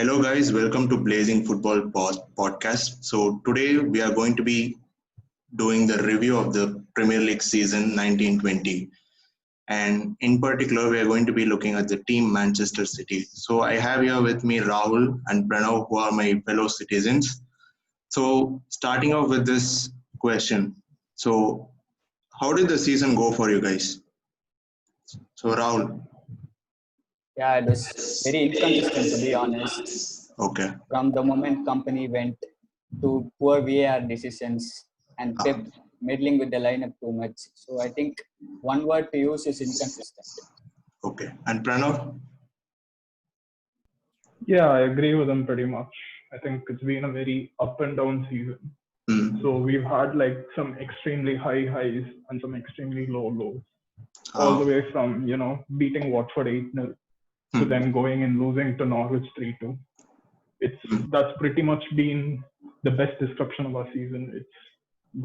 Hello, guys. Welcome to Blazing Football Podcast. So, today we are going to be doing the review of the Premier League season 1920. And in particular, we are going to be looking at the team Manchester City. So, I have here with me Rahul and Pranav, who are my fellow citizens. So, starting off with this question. So, how did the season go for you guys? So, Rahul. Yeah, it was very inconsistent to be honest. Okay. From the moment company went to poor VAR decisions and Ah, Pep meddling with the lineup too much. So I think one word to use is inconsistent. okay. And Pranav? Yeah, I agree with them pretty much. I think it's been a very up and down season. Hmm. So we've had like some extremely high highs and some extremely low lows. All the Ah, way from, beating Watford 8-0 to hmm. then going and losing to Norwich 3-2. Hmm. That's pretty much been the best description of our season. It's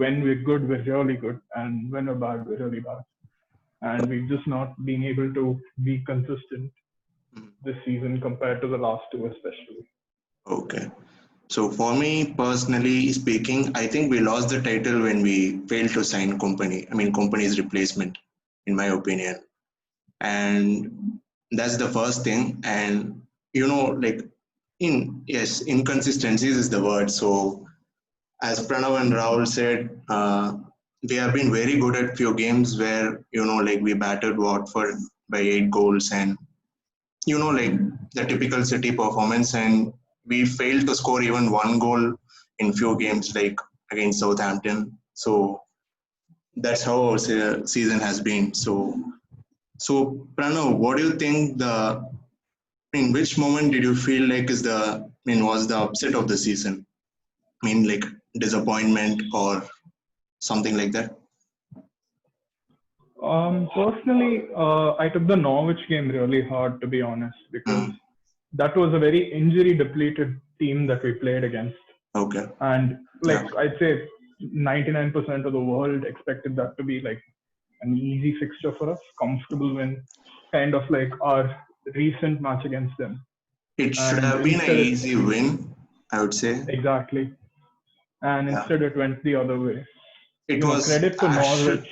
when we're good, we're really good, and when we're bad, we're really bad. And we've just not been able to be consistent Hmm. this season compared to the last two, especially. Okay. So for me personally speaking, I think we lost the title when we failed to sign company. I mean, company's replacement, in my opinion. And that's the first thing. And like inconsistencies is the word. So as Pranav and Rahul said, we have been very good at few games where like we battered Watford by 8 goals, and like the typical City performance, and we failed to score even one goal in few games, like against Southampton. So that's how our season has been. So Pranav, what do you think in which moment did you feel like was the upset of the season? I mean, like disappointment or something like that? Personally, I took the Norwich game really hard, to be honest, because Mm, that was a very injury depleted team that we played against. okay. And like Yeah. I'd say 99% of the world expected that to be like an easy fixture for us, comfortable win, kind of like our recent match against them. It should And have been an instead it easy win, I would say. exactly. And Yeah. instead it went the other way. It was Credit to actually, Norwich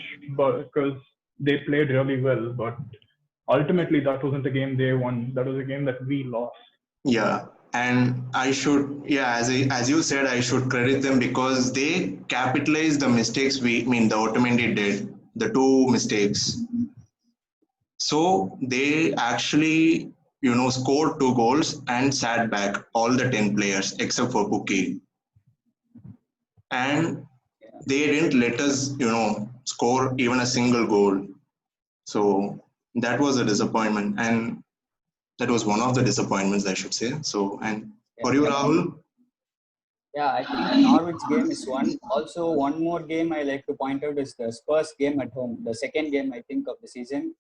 because they played really well, but ultimately that wasn't a game they won. That was a game that we lost. yeah. And I should, yeah, as you said, I should credit them because they capitalized the mistakes the Otamendi did, the two mistakes. So they actually, scored 2 goals and sat back all the 10 players except for Pukki. And Yeah. they didn't let us, score even a single goal. So that was a disappointment. And that was one of the disappointments, I should say. So, and Yeah, for you, I think Rahul? I think Norwich game is one. Also, one more game I like to point out is the Spurs game at home. The second game I think of the season.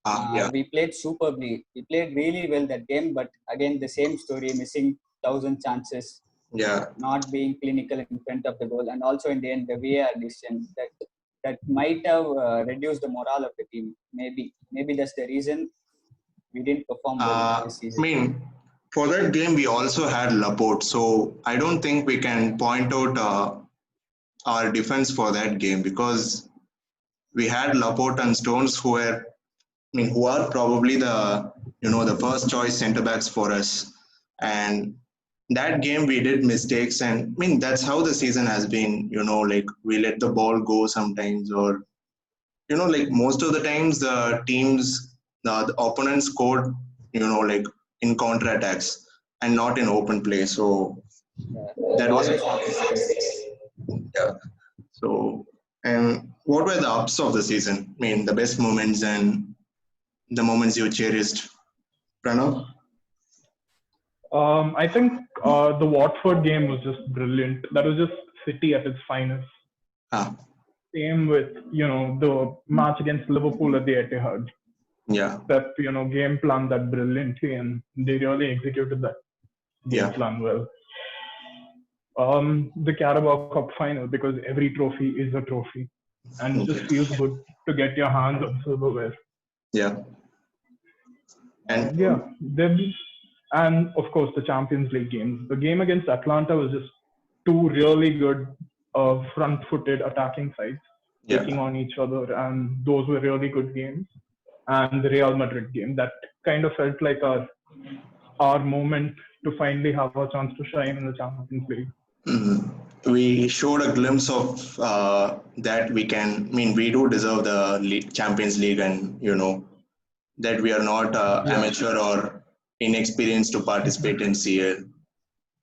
Yeah, We played superbly. We played really well that game, but again the same story: missing thousand chances, yeah, not being clinical in front of the goal, and also in the end the VAR decision that might have reduced the morale of the team. Maybe that's the reason we didn't perform well this I season. mean, for that game, we also had Laporte. So I don't think we can point out our defense for that game because we had Laporte and Stones who are probably the first choice centre backs for us. And that game we did mistakes, and that's how the season has been. Like we let the ball go sometimes, or like most of the times the opponents scored, like in counter attacks and not in open play. So It that was always happens against us. yeah. So, and what were the ups of the season? The best moments and the moments you cherished, Pranav? I think the Watford game was just brilliant. That was just City at its finest. Ah, Same with the match against Liverpool at the Etihad. yeah, Pep game planned that brilliantly, and they really executed that game yeah. plan well. The Carabao Cup final, because every trophy is a trophy, and it just Okay. feels good to get your hands on silverware. Yeah. And And yeah, And of course, the Champions League games. The game against Atlanta was just two really good front-footed attacking sides taking Yeah. on each other, and those were really good games. And the Real Madrid game that kind of felt like our moment to finally have a chance to shine in the Champions League. Mm. We showed a glimpse of that we can. I mean, we do deserve the Champions League, and that we are not Yeah, amateur or inexperienced to participate in CL. I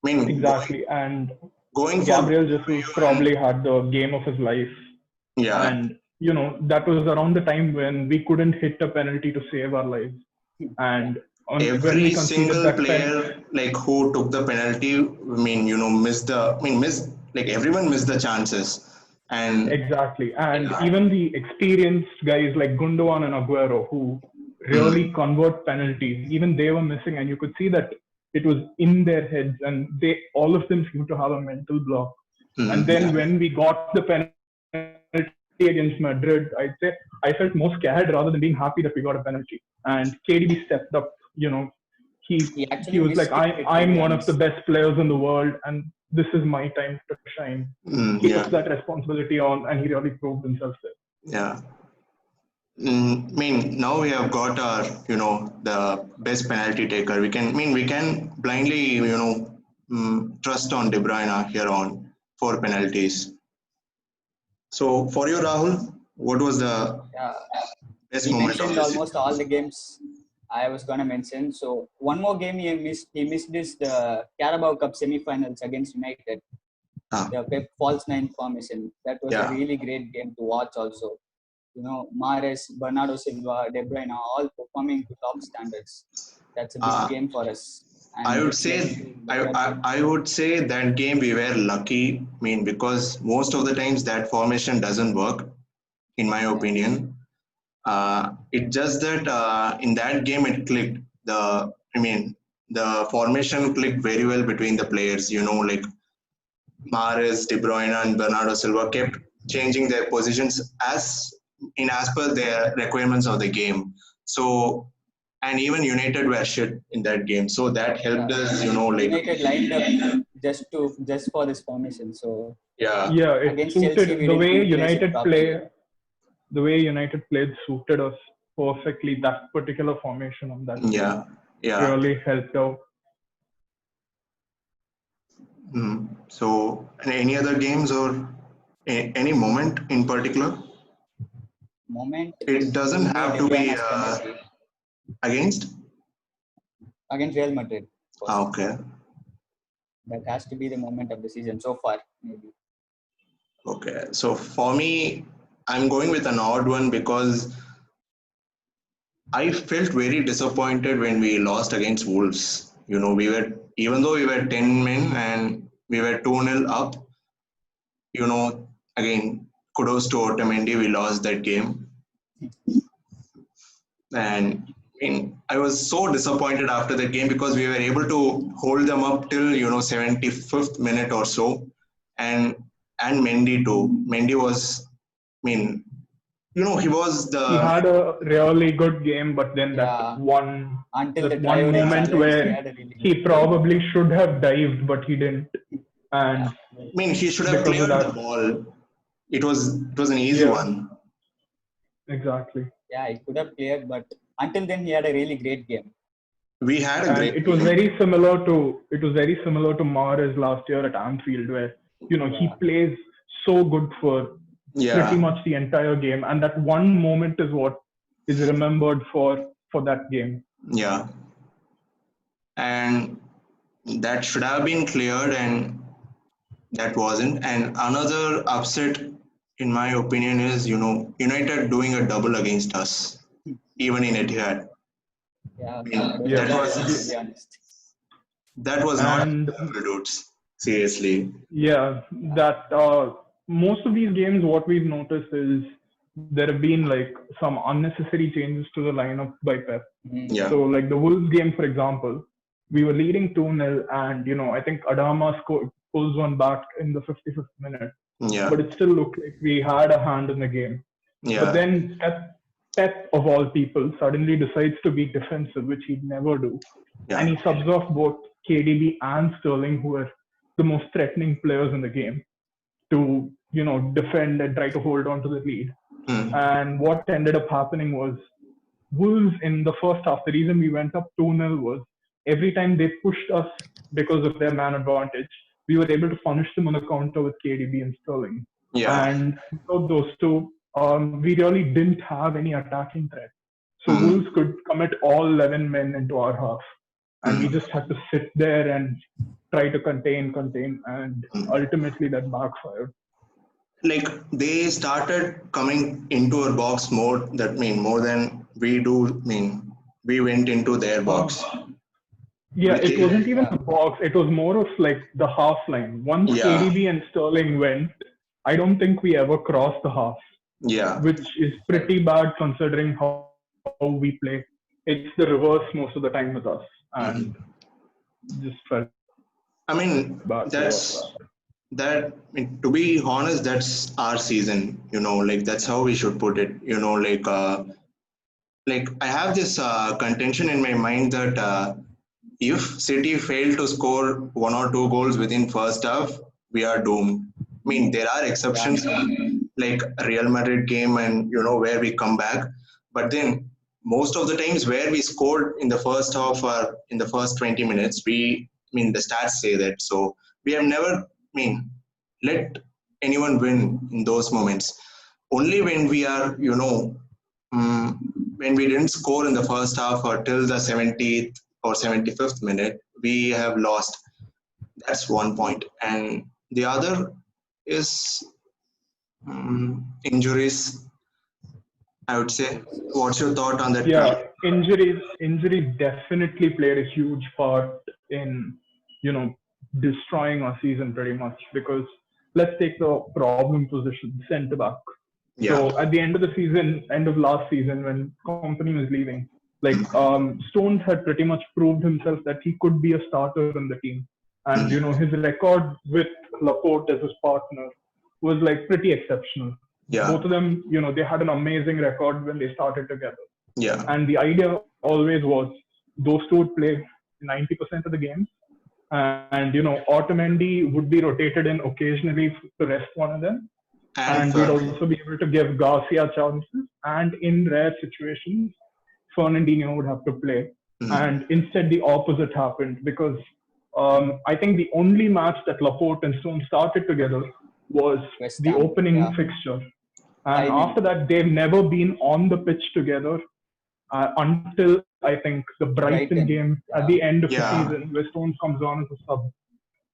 mean, exactly. And going for Gabriel Jesus probably had the game of his life. yeah, And, that was around the time when we couldn't hit a penalty to save our lives. Yeah. And when every we conceded single that player like who took the penalty. I mean, missed the. I mean, missed like everyone missed the chances, and exactly. And yeah, even the experienced guys like Gundogan and Aguero, who really mm, convert penalties, even they were missing. And you could see that it was in their heads, and all of them seemed to have a mental block. And then yeah, when we got the penalty against Madrid, I'd say I felt more scared rather than being happy that we got a penalty. And KDB stepped up. He He he actually was like, missed it, to I'm be one of the honest. best players in the world, and this is my time to shine. He took yeah, that responsibility on, and he really proved himself there. yeah. I mean, now we have got our, the best penalty taker. We can blindly, trust on De Bruyne here on for penalties. So for you, Rahul, what was the Yeah, best he moment of mentioned this almost season? all the games I was gonna mention. So one more game he missed. He missed this the Carabao Cup semi-finals against United. Ah, The Pep false nine formation. That was a yeah. really great game to watch. Also, Mahrez, Bernardo Silva, De Bruyne, all performing to top standards. That's a big Uh, game for us, I and would it led say to I, better I, game. I would say that game we were lucky. I mean, because most of the times that formation doesn't work, in my Yeah, opinion. It's just that in that game it clicked. The formation clicked very well between the players. Like Mahrez, De Bruyne, and Bernardo Silva kept changing their positions as per their requirements of the game. So, and even United were shit in that game. So that helped yeah. us. Like United lined up just for this formation. So yeah, Yeah, it against Chelsea, we suited the didn't way utilize it United properly. play. The way United played suited us perfectly. That particular formation on that day yeah, yeah. really helped out. So, any other games or any moment in particular? Moment It doesn't will be have De to be Bruyne's penalty against. against Real Madrid. Of course, Okay, that has to be the moment of the season so far. Maybe. okay. So for me, I'm going with an odd one because I felt very disappointed when we lost against Wolves. Even though we were 10 men and we were 2-0 up, again, kudos to Otamendi, we lost that game. And I was so disappointed after that game because we were able to hold them up till 75th minute or so, and Mendy too. Mendy was, he was He the had a really good game, but then that Yeah, one until the that one drive-away moment challenge, he where had a really good he probably should have dived, but he didn't, yeah, and he should have because of cleared the that, ball. It was an easy yeah, one. exactly. yeah, he could have cleared, but until then he had a really great game. We had a And great game. it was very similar to Mahrez last year at Anfield, where he Yeah, plays so good for pretty Yeah, much the entire game, and that one moment is what is remembered for that game. yeah, and that should have been cleared, and that wasn't. And another upset, in my opinion, is United doing a double against us, even in Etihad. yeah, that was a Yeah, That tough one, to was be honest. that was not and acceptable, dudes. Seriously. yeah, Yeah, that most of these games, what we've noticed is there have been like some unnecessary changes to the lineup by Pep. mm, Yeah, So, like the Wolves game, for example, we were leading 2-0, and I think Adama pulls one back in the 55th minute, yeah, but it still looked like we had a hand in the game. But yeah, then Pep of all people suddenly decides to be defensive, which he'd never do, Yeah. and he subs off both KDB and Sterling, who are the most threatening players in the game, to defend and try to hold on to the lead. And what ended up happening was Wolves in the first half. The reason we went up 2-0 was every time they pushed us because of their man advantage, we were able to punish them on the counter with KDB and Sterling. Yeah. And without those two, we really didn't have any attacking threat. So Wolves could commit all 11 men into our half. And we just had to sit there and try to contain, and ultimately that backfired. Like they started coming into our box more. That more than we do. We went into their box. Yeah, it wasn't even the box. It was more of like the half line. Once KDB and Sterling went, I don't think we ever crossed the half. Yeah. Which is pretty bad considering how we play. It's the reverse most of the time with us, and just felt. To be honest, that's our season. Like that's how we should put it. Like I have this contention in my mind that if City fail to score 1 or 2 goals within first half, we are doomed. There are exceptions like Real Madrid game and where we come back, but then most of the times where we scored in the first half or in the first 20 minutes, the stats say that. So we have never let anyone win in those moments. Only when we are when we didn't score in the first half or till the 70th or 75th minute, we have lost. That's one point. And the other is injuries, I would say. What's your thought on that? Yeah, injuries definitely played a huge part in, destroying our season pretty much, because let's take the problem position, centre back. Yeah. So at the end of last season, when Company was leaving, Stones had pretty much proved himself that he could be a starter in the team. And, his record with Laporte as his partner was pretty exceptional. Yeah. Both of them, they had an amazing record when they started together. Yeah. And the idea always was those two would play 90% of the games. And, Otamendi would be rotated in occasionally to rest one of them. And we'd also be able to give Garcia chances. And in rare situations, Fernandinho would have to play. And instead, the opposite happened, because I think the only match that Laporte and Stone started together was the opening fixture. And after that, they've never been on the pitch together until, I think, the Brighton game at the end of the season, where Stones comes on as a sub.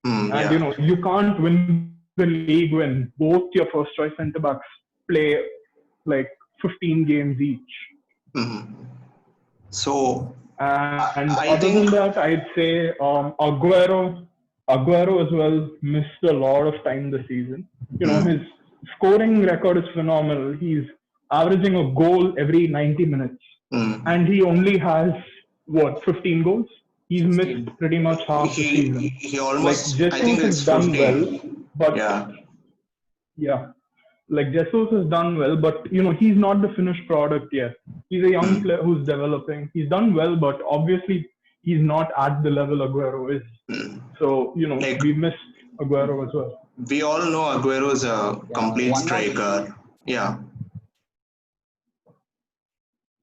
And, you can't win the league when both your first choice centre backs play 15 games each. So, and other than that, I'd say Aguero as well missed a lot of time this season. His scoring record is phenomenal. He's averaging a goal every 90 minutes, and he only has 15 goals. He's missed pretty much half the season. He almost, Jesus I think it's 15. Done well, but Jesus has done well, but he's not the finished product yet. He's a young player who's developing. He's done well, but obviously he's not at the level Aguero is. So we missed Aguero as well. We all know Aguero is a complete striker. Yeah.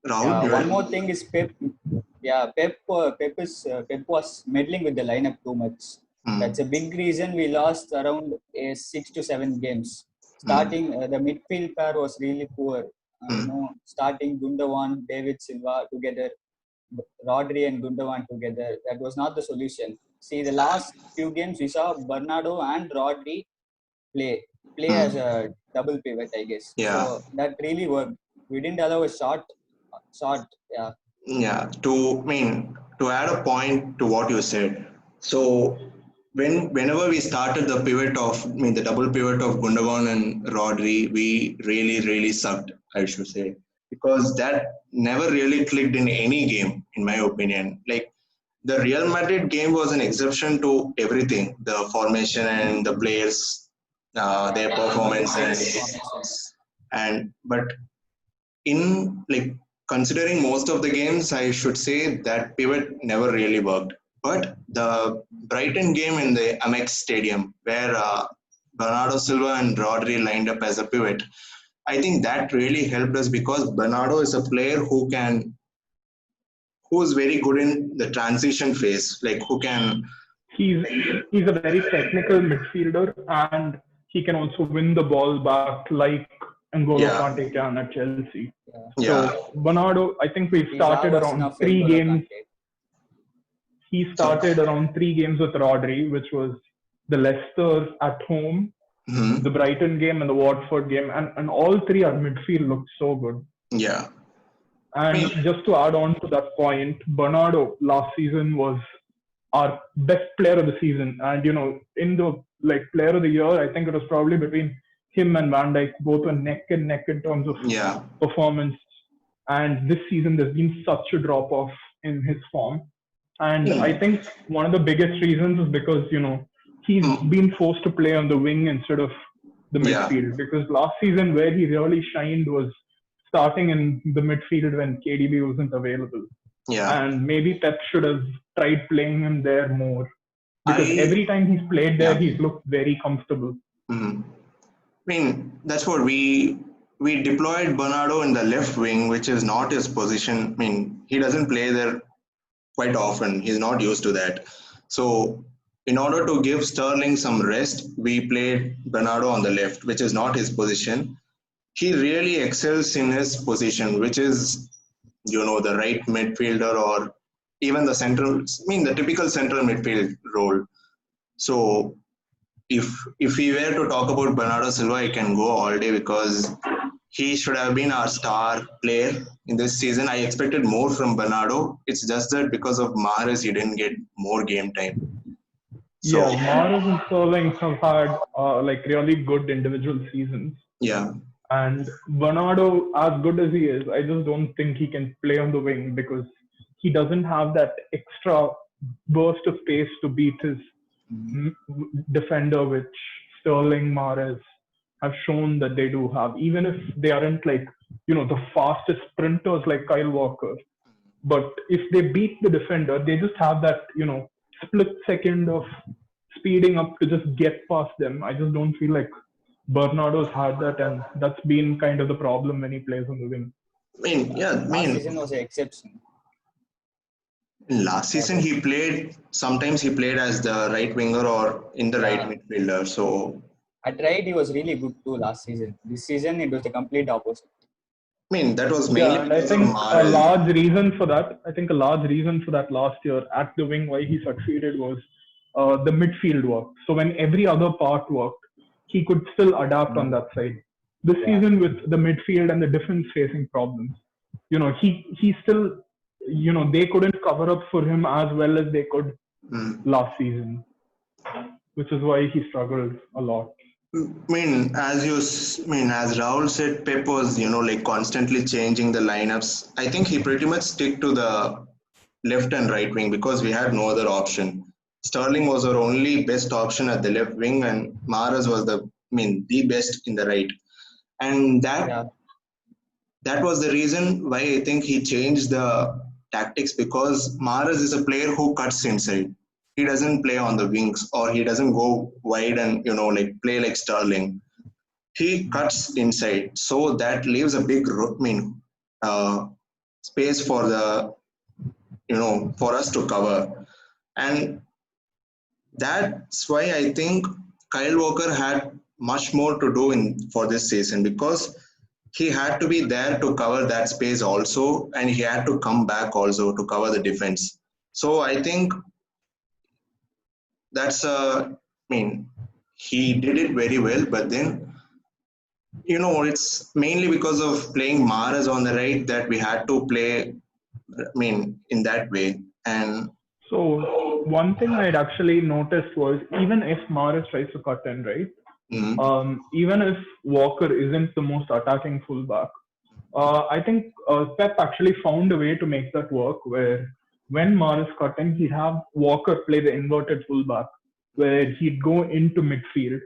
Rahul, one more thing is Pep. Yeah, Pep was meddling with the lineup too much. That's a big reason we lost around 6 to 7 games. Starting the midfield pair was really poor. Starting Gundogan, David Silva together, Rodri and Gundogan together. That was not the solution. See, the last few games we saw Bernardo and Rodri play as a double pivot, I guess. Yeah. So that really worked. We didn't allow a shot. Yeah. Yeah. To add a point to what you said. So whenever we started the pivot of, the double pivot of Gundogan and Rodri, we really sucked, I should say, because that never really clicked in any game, in my opinion. The Real Madrid game was an exception to everything, the formation and the players, their performances, but in like considering most of the games, I should say that pivot never really worked. But the Brighton game in the Amex Stadium, where Bernardo Silva and Rodri lined up as a pivot, I think that really helped us because Bernardo is a player who is very good in the transition phase, like who can. He's he's a very technical midfielder, and he can also win the ball back like N'Golo Yeah, Kante can at Chelsea. Yeah. yeah, So Bernardo, I think we He's our started version around of three N'Golo games. Kante. He so started around 3 games with Rodri, which was the Leicester at home, the mhm, Brighton game, and the Watford game, and all three at midfield looked so good. yeah. I And mean, just to add on to that point, Bernardo last season was our best player of the season. And in the like player of the year, I think it was probably between him and Van Dijk, both were neck and neck in terms of yeah, performance. And this season, there's been such a drop off in his form. And I mm, think one of the biggest reasons is because he's mm, been forced to play on the wing instead of the yeah, midfield. Because last season, where he really shined was starting in the midfield when KDB wasn't available. yeah. And maybe Pep should have tried playing him there more because I every time he's played there, yeah. he's looked very comfortable. Mhm. I mean, that's what we deployed Bernardo in the left wing, which is not his position. I mean, he doesn't play there quite often. He's not used to that. So, in order to give Sterling some rest, we played Bernardo on the left, which is not his position. He really excels in his position, which is the right midfielder or even the central. I mean, the typical central midfield role. So if we were to talk about Bernardo Silva, I can go all day because he should have been our star player in this season. I expected more from Bernardo. It's just that because of Mahrez, he didn't get more game time. So Yeah, Mahrez and Sterling have had like really good individual seasons. yeah, And Bernardo, as good as he is, I just don't think he can play on the wing because he doesn't have that extra burst of pace to beat his defender, which Sterling, Mahrez have shown that they do have, even if they aren't like, the fastest sprinters like Kyle Walker. But if they beat the defender, they just have that, split second of speeding up to just get past them. I just don't feel like Bernardo's had that, and that's been kind of the problem when he plays on the wing. I Last mean, season was an exception. last Yeah, season he played. Sometimes he played as the right winger or in the right yeah. midfielder. So At right, he was really good too last season. This season, it was the complete opposite. I mean, that was Yeah, mainly and I because of think a Mahrez. large reason for that, last year at the wing, why he succeeded was the midfield work. So when every other part worked, he could still adapt on that side. This Yeah, season with the midfield and the defense facing problems, he still, they couldn't cover up for him as well as they could Mm. last season, which is why he struggled a lot. I mean, as Rahul said, Pep was, like constantly changing the lineups. I think he pretty much stick to the left and right wing because we had no other option. Sterling was our only best option at the left wing, and Mahrez was the best in the right. And yeah, that was the reason why I think he changed the tactics because Mahrez is a player who cuts inside. He doesn't play on the wings or he doesn't go wide and like play like Sterling. He cuts inside, so that leaves a big uh, space for the for us to cover, and that's why I think Kyle Walker had much more to do in for this season because he had to be there to cover that space also, and he had to come back also to cover the defense. So I think that's he did it very well, but then it's mainly because of playing Maras on the right that we had to play. In that way, and So one thing I'd actually noticed was even if Mahrez tries to cut in, right? mm, Even if Walker isn't the most attacking fullback, I think Pep actually found a way to make that work where when Mahrez cut in, he'd have Walker play the inverted fullback, where he'd go into midfield.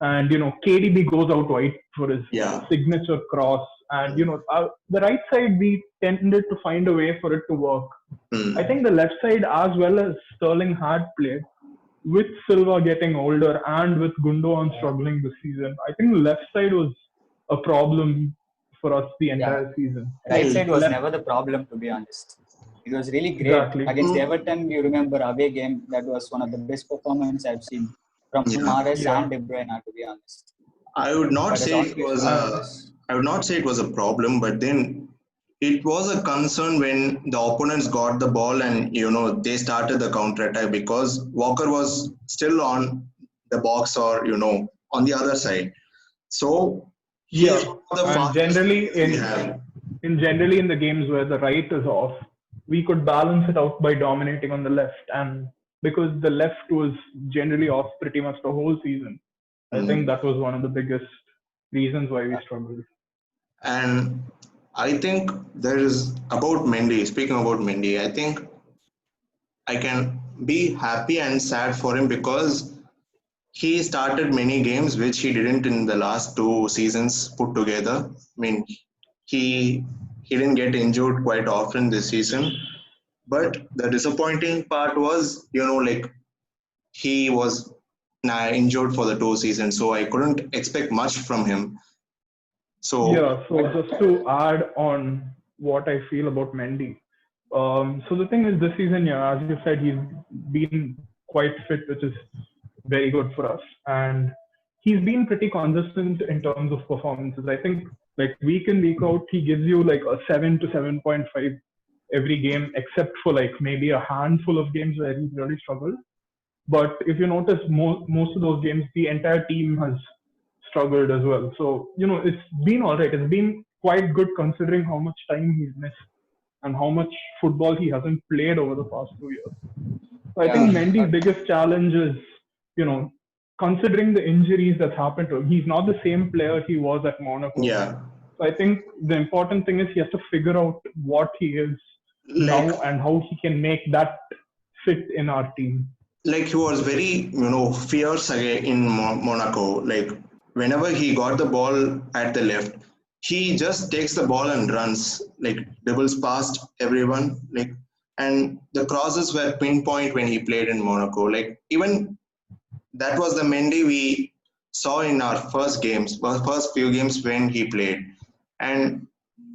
And, KDB goes out wide for his yeah, signature cross And the right side we tended to find a way for it to work. I think the left side, as well as Sterling had played, with Silva getting older and with Gundogan struggling this season, I think the left side was a problem for us the entire season. Right side was never the problem, to be honest. It was really great. Exactly. Against Everton, you remember away game, that was one of the best performances I've seen from Mahrez and De Bruyne, to be honest. I would not say it was a problem, but then it was a concern when the opponents got the ball and they started the counter attack, because Walker was still on the box or on the other side. So and generally in the games where the right is off, we could balance it out by dominating on the left, and because the left was generally off pretty much the whole season, I think that was one of the biggest reasons why we struggled. And I think there is about Mendy. Speaking about Mendy, I think I can be happy and sad for him, because he started many games which he didn't in the last 2 seasons put together. I mean, he didn't get injured quite often this season. But the disappointing part was, he was injured for the 2 seasons, so I couldn't expect much from him. So just to add on what I feel about Mendy. So the thing is, this season, as you said, he's been quite fit, which is very good for us. And he's been pretty consistent in terms of performances. I think like week in, week out, he gives you like a 7 to 7.5 every game, except for like maybe a handful of games where he's really struggled. But if you notice, most of those games, the entire team has struggled as well. So, it's been all right. It's been quite good considering how much time he's missed and how much football he hasn't played over the past 2 years. So I think Mendy's biggest challenge is, considering the injuries that's happened to him, he's not the same player he was at Monaco. Yeah. So I think the important thing is he has to figure out what he is now and how he can make that fit in our team. Like he was very, fierce in Monaco. Like whenever he got the ball at the left, he just takes the ball and runs, like dribbles past everyone. Like, and the crosses were pinpoint when he played in Monaco. Like even that was the Mendy we saw in our first few games when he played. And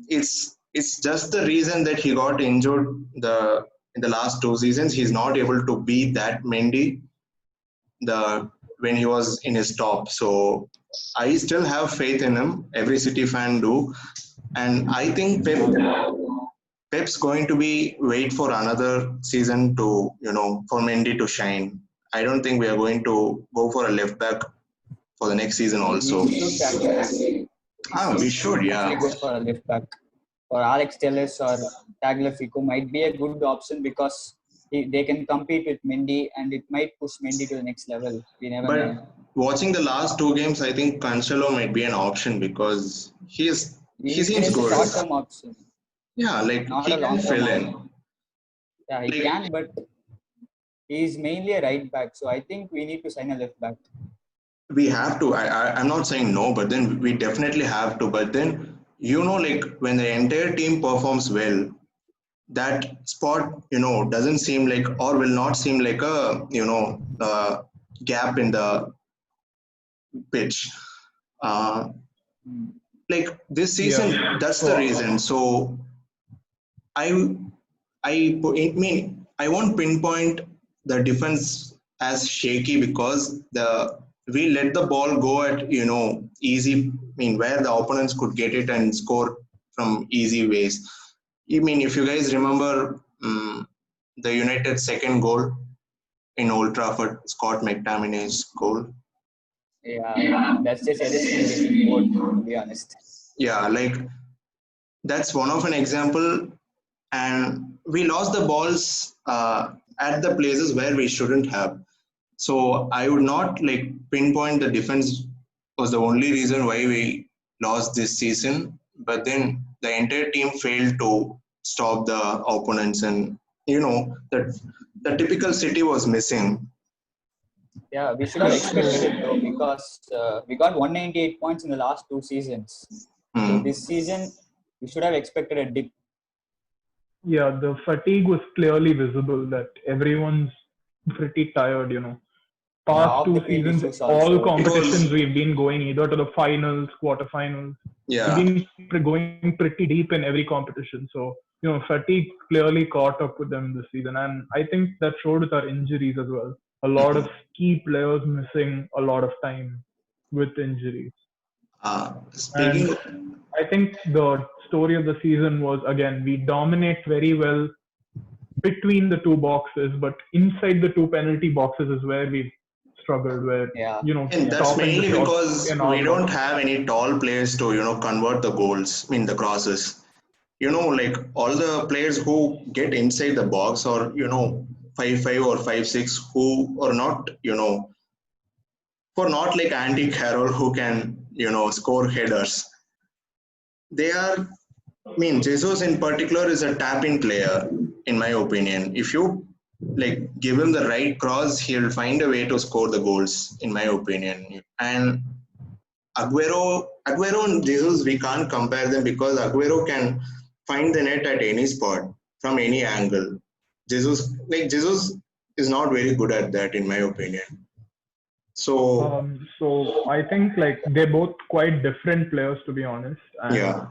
it's just the reason that he got injured in the last 2 seasons. He's not able to be that Mendy when he was in his top. So I still have faith in him. Every City fan do. And I think Pep's going to wait for another season to, for Mendy to shine. I don't think we are going to go for a left back for the next season also. We should, yeah. Go for a left back. Or Alex Telles or Tagliafico might be a good option, because they can compete with Mendy and it might push Mendy to the next level. We never know. Watching the last 2 games, I think Cancelo might be an option, because he seems good. A short-term option. Yeah, like not he a can fill in. Yeah, he can, but he's mainly a right back. So I think we need to sign a left back. We have to. I'm not saying no, but then we definitely have to. But then, like when the entire team performs well, that spot, doesn't seem like, or will not seem like a, gap in the pitch. Like this season, that's the reason. So I mean, I won't pinpoint the defense as shaky, because we let the ball go at easy. I mean, where the opponents could get it and score from easy ways. I mean, if you guys remember the United second goal in Old Trafford, Scott McTominay's goal. Yeah, that's just getting bored, to be honest. Yeah, like that's one of an example. And we lost the balls at the places where we shouldn't have. So I would not pinpoint the defense was the only reason why we lost this season. But then the entire team failed to stop the opponents, and the typical City was missing. Yeah, we should have expected it though, because we got 198 points in the last 2 seasons. So Mm. this season, we should have expected a dip. Yeah, the fatigue was clearly visible that everyone's pretty tired. Yeah, Past off the two field seasons, issues all also. It competitions was, we've been going either to the finals, quarterfinals. We've yeah. been going pretty deep in every competition. So, fatigue clearly caught up with them this season. And I think that showed with our injuries as well. A lot of Mhm. key players missing a lot of time with injuries. Speaking, And I think the story of the season was, again, we dominate very well between the two boxes, but inside the two penalty boxes is where we've struggled, where, Yeah, and that's stopping the mainly shots because in our we don't box. have any tall players to, convert the goals, the crosses. Like all the players who get inside the box or, 5'5" or 5'6" who are not, for not like Andy Carroll who can, score headers. They are, Jesus in particular is a tap-in player, in my opinion. If you like give him the right cross, he'll find a way to score the goals, in my opinion. And Aguero and Jesus, we can't compare them because Aguero can find the net at any spot from any angle. Jesus is not very good at that, in my opinion. So So I think like they're both quite different players, to be honest. And yeah.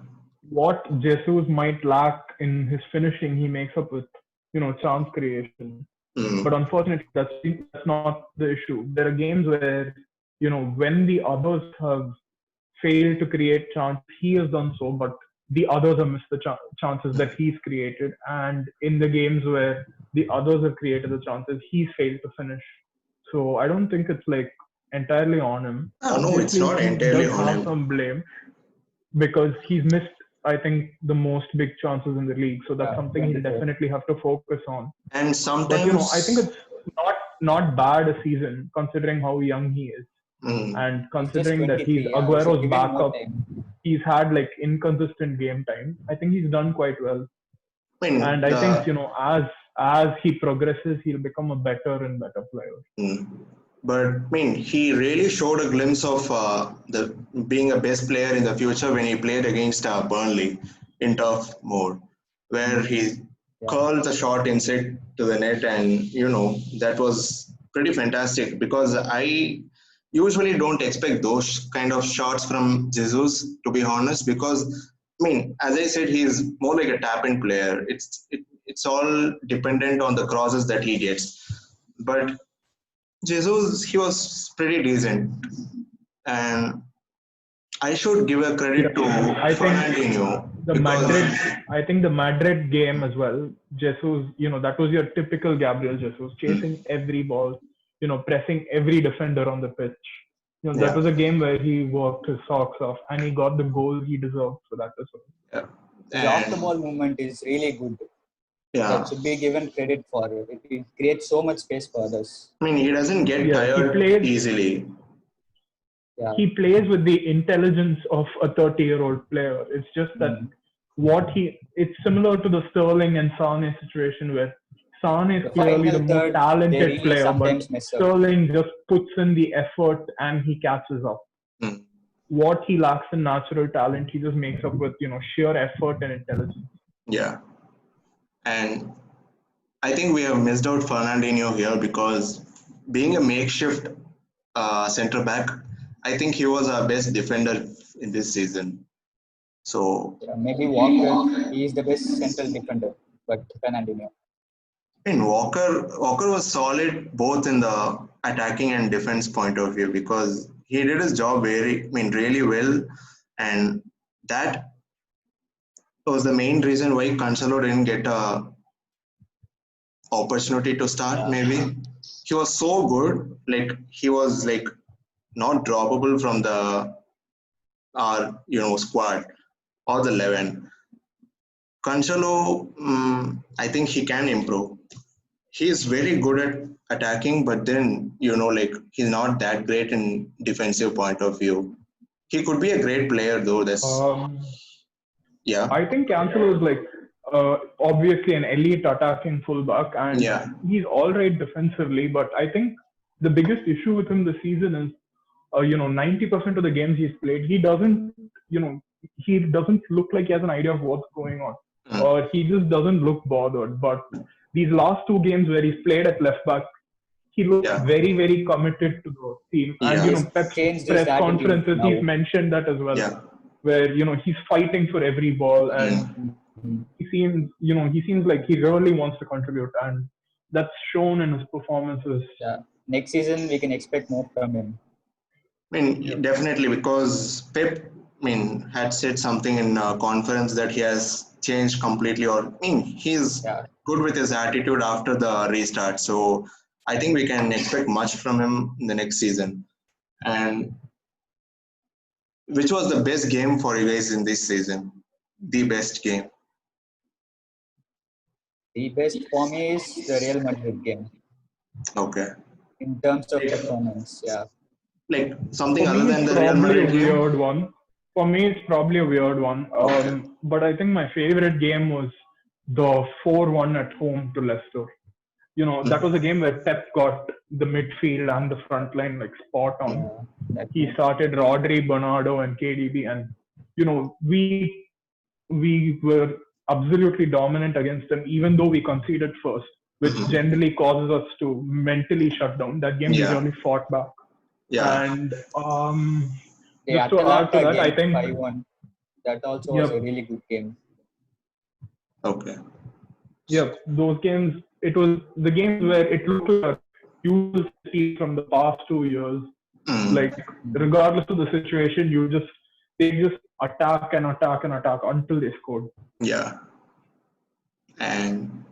what Jesus might lack in his finishing, he makes up with, chance creation. But Mm, unfortunately, that's not the issue. There are games where, when the others have failed to create chances, he has done so, but the others have missed the chances that he's created. And in the games where the others have created the chances, he's failed to finish. So I don't think it's like entirely on him. no, it's Obviously, not he entirely does on have him. some blame because he's missed, I think, the most big chances in the league. So that's yeah, something he'll 24. definitely have to focus on. And But I think sometimes, it's not bad a season considering how young he is, mm, and He's just considering that he's 23. Yeah, we should Aguero's give him more backup. time. He's had like inconsistent game time. I think he's done quite well, and I think the as he progresses, he'll become a better and better player. mm, but he really showed a glimpse of the being a best player in the future when he played against Burnley in tough mode, where he Yeah, curled the shot inside to the net, and that was pretty fantastic because I usually don't expect those kind of shots from Jesus, to be honest, because as I said, he's more like a tap-in player. It's all dependent on the crosses that he gets, but Jesus, he was pretty decent, and I should give a Yeah, credit to and I think Fernandinho the because Madrid, I think the Madrid game as well. Jesus, that was your typical Gabriel Jesus, chasing every ball, pressing every defender on the pitch. That yeah, was a game where he worked his socks off and he got the goal he deserved for that as well. yeah, his off the ball and movement is really good. That yeah, should be given credit for it. It creates so much space for others. he doesn't get Yeah, tired easily. Yeah. he plays with the intelligence of a 30-year-old player. It's just that Mm. it's similar to the Sterling and Sane situation where Sane is The clearly the final more third, they talented really player, but sometimes mess up. Sterling just puts in the effort and he catches up. Mm, What he lacks in natural talent, he just makes up with, sheer effort and intelligence. yeah, and I think we have missed out Fernandinho here because being a makeshift center back, I think he was our best defender in this season. So Yeah, maybe Walker, he is the best central defender, but Fernandinho. Walker was solid both in the attacking and defense point of view because he did his job really well, and that was the main reason why Cancelo didn't get a opportunity to start. Yeah, Maybe he was so good, like he was like not droppable from the our squad or the 11. Cancelo, I think he can improve. He is very good at attacking, but then like he's not that great in defensive point of view. He could be a great player though. That's Um, yeah, I think Cancelo is like obviously an elite attacking fullback, and yeah, he's all right defensively. But I think the biggest issue with him this season is 90% of the games he's played, he doesn't, he doesn't look like he has an idea of what's going on, or he just doesn't look bothered. But these last two games where he's played at left back, he looks very, very committed to the team. And Pep's changed his press attitude conferences, now. he's mentioned that as well, where he's fighting for every ball, and he seems like he really wants to contribute, and that's shown in his performances. Yeah, next season we can expect more from him. I mean, definitely, because Pep, had said something in a conference that he has changed completely, or he's good with his attitude after the restart. So I think we can expect much from him in the next season. And which was the best game for you guys in this season? The best game? The best for me is the Real Madrid game. Okay. In terms of performance, Like something For other me, than it's the Real probably a Madrid game? weird one. For me, it's probably a weird one. But I think my favorite game was the 4-1 at home to Leicester. That was a game where Pep got the midfield and the front line like spot on. He started Rodri, Bernardo, and KDB, and we were absolutely dominant against them, even though we conceded first, which generally causes us to mentally shut down. That game we really fought back. And just to add to that, I think 5-1. That also was a really good game. Okay. Yeah, those games. It was the games where it looked like you will see from the past 2 years. Like regardless of the situation, they just attack and attack and attack until they scored. Yeah. And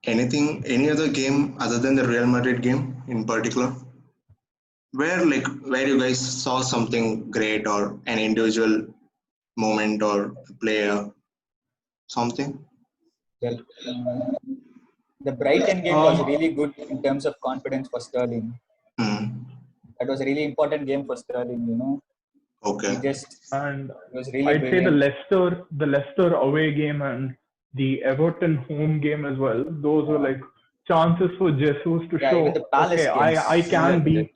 any other game other than the Real Madrid game in particular? Where you guys saw something great, or an individual moment or player, something? Well, the Brighton game was really good in terms of confidence for Sterling. That was a really important game for Sterling, Okay. And it was really I'd brilliant. say the Leicester away game and the Everton home game as well. Those were like chances for Jesus to show, even the Palace okay, I can be.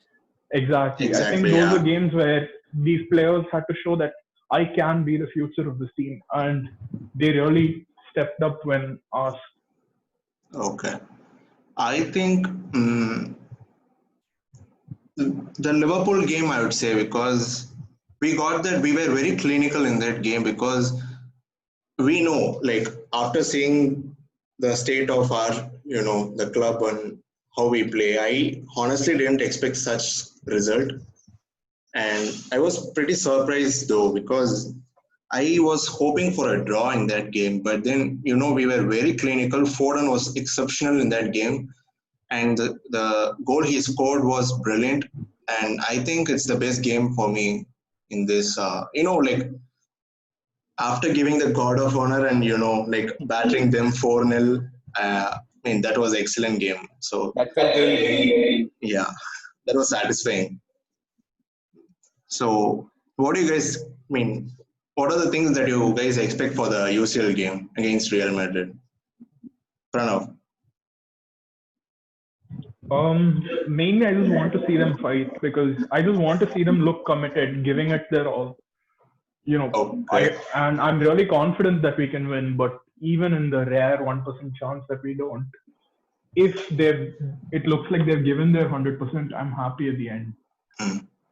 Exactly. I think those were games where these players had to show that I can be the future of this team, and they really stepped up when asked. Okay. I think the Liverpool game, I would say, because we got that we were very clinical in that game, because we know, after seeing the state of our, the club and how we play, I honestly didn't expect such result. And I was pretty surprised though, because I was hoping for a draw in that game. But then, we were very clinical. Foden was exceptional in that game. And the goal he scored was brilliant. And I think it's the best game for me in this, after giving the God of Honor and, battering them 4-0, that was an excellent game. So that felt really brilliant. Yeah, that was satisfying. So what do you guys what are the things that you guys expect for the UCL game against Real Madrid? Pranav? Mainly I just want to see them fight, because I just want to see them look committed, giving it their all. I'm really confident that we can win, but even in the rare 1% chance that we don't, if it looks like they've given their 100%, I'm happy at the end.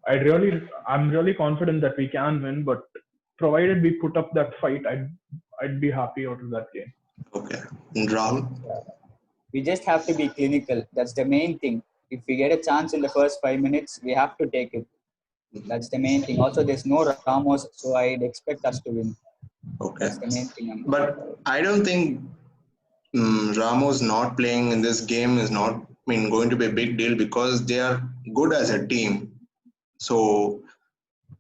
I'm really confident that we can win, but provided we put up that fight, I'd be happy out of that game. Okay. And Rahul? We just have to be clinical. That's the main thing. If we get a chance in the first 5 minutes, we have to take it. That's the main thing. Also, there's no Ramos, so I'd expect us to win. Okay. That's the main thing. But I don't think Ramos not playing in this game is not going to be a big deal, because they are good as a team. So,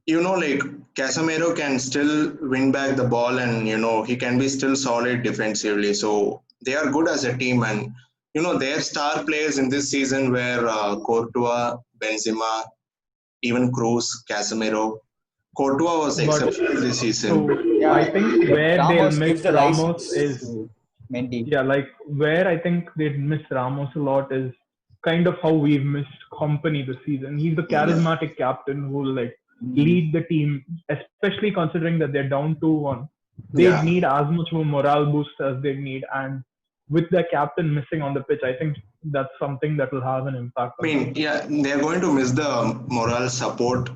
Casemiro can still win back the ball, and, he can be still solid defensively. So they are good as a team, and, their star players in this season were Courtois, Benzema, even Cruz, Casemiro. Courtois was exceptional this season. So I think where they'll miss Ramos is Mendy. Yeah, where I think they'd miss Ramos a lot is kind of how we've missed Company this season. He's the charismatic captain who will lead the team, especially especially considering that they're down 2-1. They Yeah. need as much of a morale boost as they need. And with their captain missing on the pitch, I think that's something that will have an impact I on them. mean, yeah, they're going to miss the moral support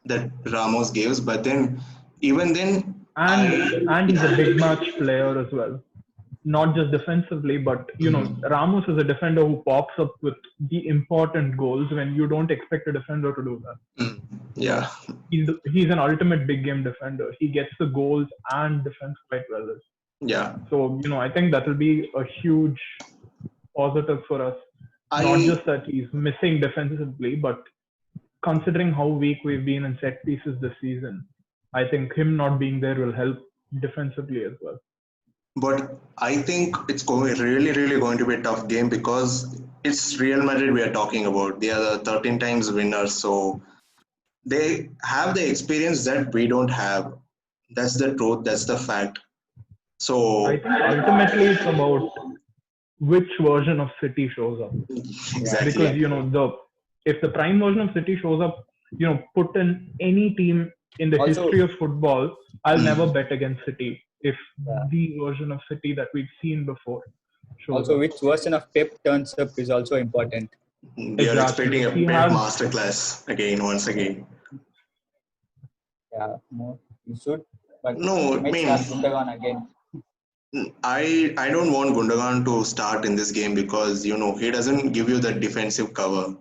that Ramos gives, but then even then, And he's a big match player as well. Not just defensively, but Ramos is a defender who pops up with the important goals when you don't expect a defender to do that. Yeah, He's an ultimate big game defender. He gets the goals and defense quite well. yeah. So I think that will be a huge positive for us. Not I just that he's missing defensively, but considering how weak we've been in set pieces this season, I think him not being there will help defensively as well. But I think it's going really going to be a tough game because it's Real Madrid we are talking about. They are the 13 times winners, so they have the experience that we don't have. That's the truth. That's the fact. I So think ultimately it's about which version of City shows up. exactly. Because if the prime version of City shows up, put in any team in the Also- history of football, I'll never bet against City if the version of City that we've seen before shows Also, up. which version of Pep turns up is also important. We are expecting a He Pep has- masterclass once again. Yeah, no, you should. But No, might start Gundogan again. I don't want Gundogan to start in this game because he doesn't give you that defensive cover.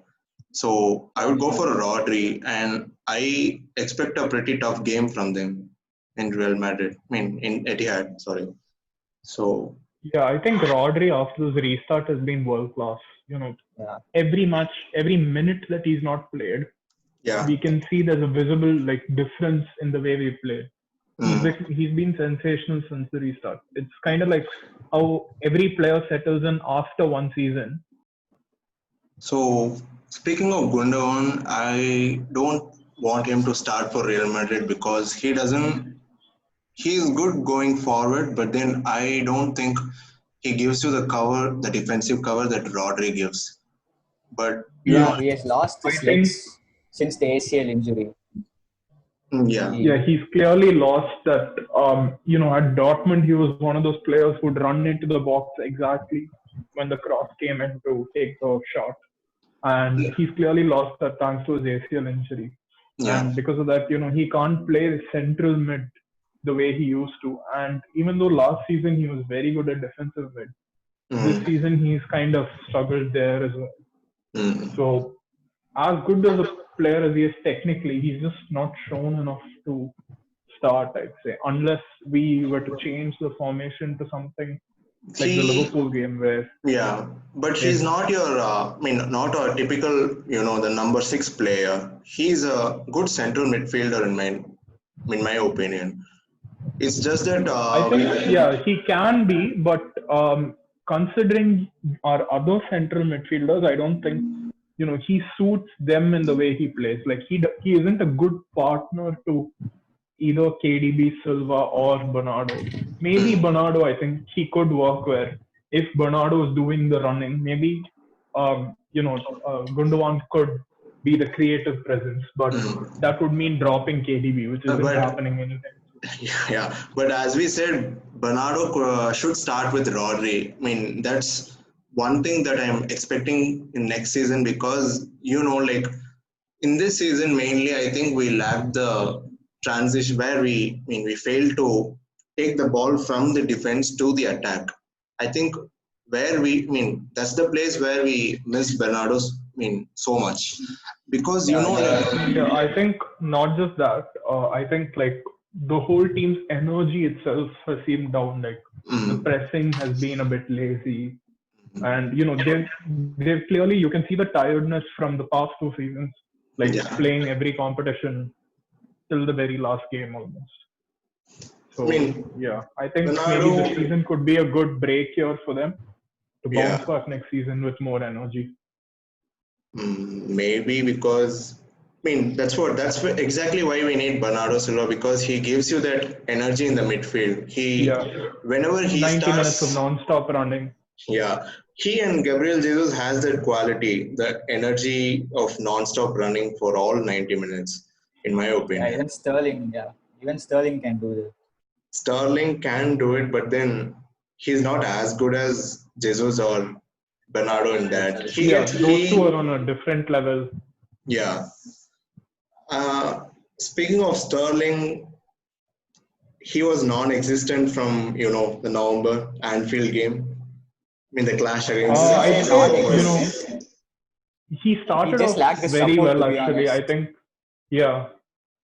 So I would go for Rodri, and I expect a pretty tough game from them in Real Madrid. I mean in Etihad. Sorry. So Yeah, I think Rodri after this restart has been world class. Yeah. Every match, every minute that he's not played, yeah, we can see there's a visible difference in the way we play. He's been sensational since the restart. It's kind of like how every player settles in after one season. So speaking of Gundogan, I don't want him to start for Real Madrid because he doesn't. He's good going forward, but then I don't think he gives you the cover, the defensive cover that Rodri gives. But Yeah, he has lost his I think- legs since the ACL injury. yeah, Yeah, he's clearly lost that. At Dortmund, he was one of those players who'd run into the box exactly when the cross came in to take the shot. And he's clearly lost that thanks to his ACL injury. yeah, And because of that, he can't play central mid the way he used to. And even though last season he was very good at defensive mid, this season he's kind of struggled there as well. So, as good as a player as he is technically, he's just not shown enough to start, I'd say, unless we were to change the formation to something like the Liverpool game where yeah. But he's not your, not a typical, the number 6 player. He's a good central midfielder in my opinion. It's just that I think, he can be, but considering our other central midfielders, I don't think he suits them in the way he plays. Like he isn't a good partner to either KDB, Silva, or Bernardo. Maybe Bernardo, I think he could work where if Bernardo is doing the running, maybe Gundogan could be the creative presence, but that would mean dropping KDB, which isn't happening anytime. Yeah, but as we said, Bernardo should start with Rodri. I mean, that's one thing that I'm expecting in next season because, in this season, mainly, I think we lacked the transition where we failed to take the ball from the defense to the attack. I think that's the place where we miss Bernardo's, so much. Because, I think not just that, I think the whole team's energy itself has seemed down. The pressing has been a bit lazy, and they've clearly, you can see the tiredness from the past 2 seasons, playing every competition till the very last game almost. So I think Bernardo, maybe this season could be a good break here for them to bounce back next season with more energy. Maybe because that's exactly why we need Bernardo Silva, because he gives you that energy in the midfield. Whenever he 90 starts, minutes of non-stop running. Yeah, he and Gabriel Jesus has that quality, that energy of non-stop running for all 90 minutes, in my opinion. Yeah, even Sterling, Even Sterling can do that. Sterling can do it, but then he's not as good as Jesus or Bernardo in that. Those two are on a different level. Yeah. Speaking of Sterling, he was non-existent from the November Anfield game. I mean the clash against. He started just off lacked the very support, well to be actually. honest. I think,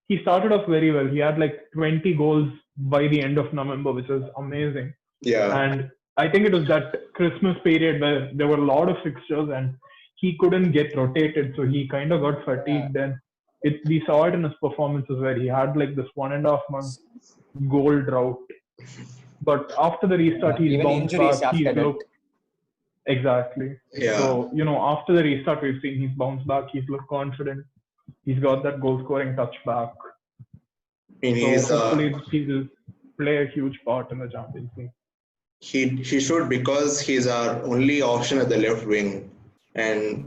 he started off very well. He had like 20 goals by the end of November, which was amazing. Yeah. And I think it was that Christmas period where there were a lot of fixtures and he couldn't get rotated, so he kind of got fatigued. And we saw it in his performances where he had like this 1.5 month goal drought. But after the restart, he's bounced back. He's looked exactly. Yeah. So after the restart, we've seen he's bounced back. He's looked confident. He's got that goal scoring touch back. So hopefully he'll play a huge part in the Champions League. He should, because he's our only option at the left wing, and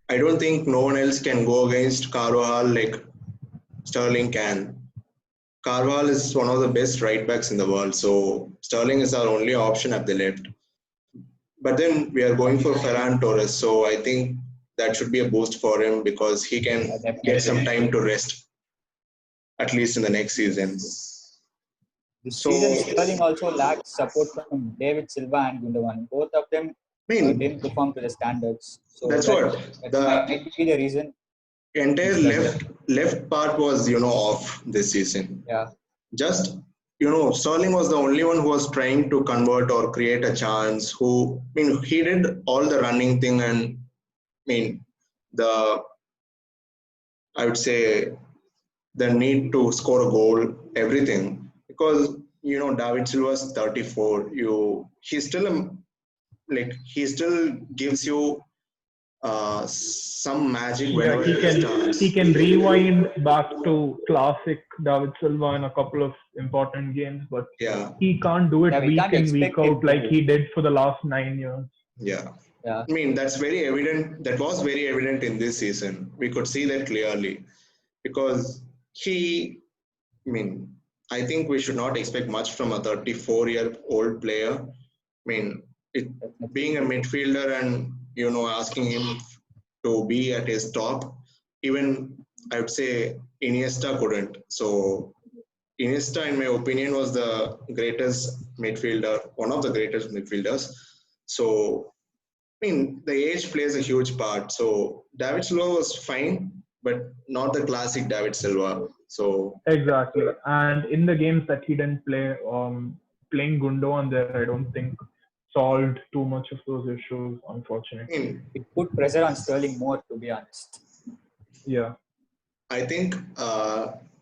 I don't think no one else can go against Carvajal like Sterling can. Carvajal is one of the best right backs in the world, so Sterling is our only option at the left. But then we are going for Ferran Torres, so I think that should be a boost for him because he can get some time to rest, at least in the next season. This season, Sterling also lacked support from David Silva and Gundogan. Both of them didn't perform to the standards. So that might be the reason. Entire left part was off this season. Yeah. Just Sterling was the only one who was trying to convert or create a chance. He did all the running thing, and I would say the need to score a goal, everything, because David Silva's 34. He still gives you some magic whenever he can rewind back to classic David Silva in a couple of important games, but he can't do it week in, week out like he did for the last 9 years. Yeah. That's very evident. That was very evident in this season. We could see that clearly because I think we should not expect much from a 34-year-old player. Being a midfielder and asking him to be at his top, even I would say Iniesta couldn't. So Iniesta, in my opinion, was the greatest midfielder, one of the greatest midfielders. So the age plays a huge part. So David Silva was fine, but not the classic David Silva. So exactly, and in the games that he didn't play, playing Gundogan there, I don't think solved too much of those issues, unfortunately. It put pressure on Sterling more, to be honest. Yeah. I think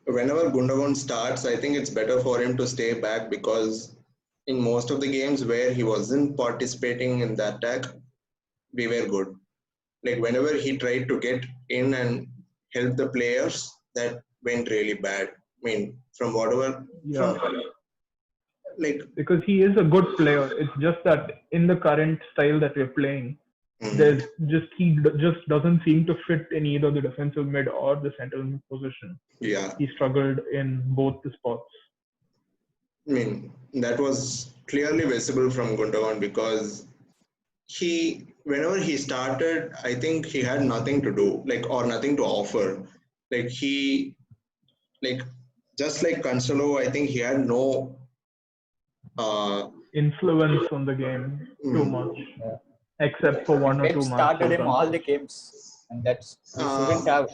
whenever Gundogan starts, I think it's better for him to stay back because in most of the games where he wasn't participating in the attack, we were good. Like whenever he tried to get in and help the players, that went really bad. From whatever... because he is a good player. It's just that in the current style that we're playing, he just doesn't seem to fit in either the defensive mid or the central mid position. Yeah. He struggled in both the spots. That was clearly visible from Gundogan because whenever he started, I think he had nothing to do, or nothing to offer. Just like Cancelo, I think he had no influence on the game too much, except for one or two matches. Started him all the games, and that's shouldn't have.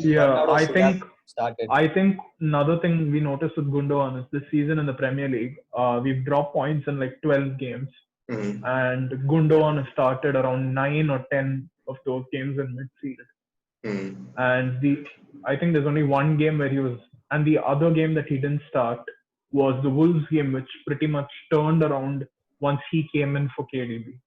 I think another thing we noticed with Gundogan is this season in the Premier League, we've dropped points in 12 games, and Gundogan has started around 9 or 10 of those games in midfield. And I think there's only one game where he was, and the other game that he didn't start was the Wolves game, which pretty much turned around once he came in for KDB.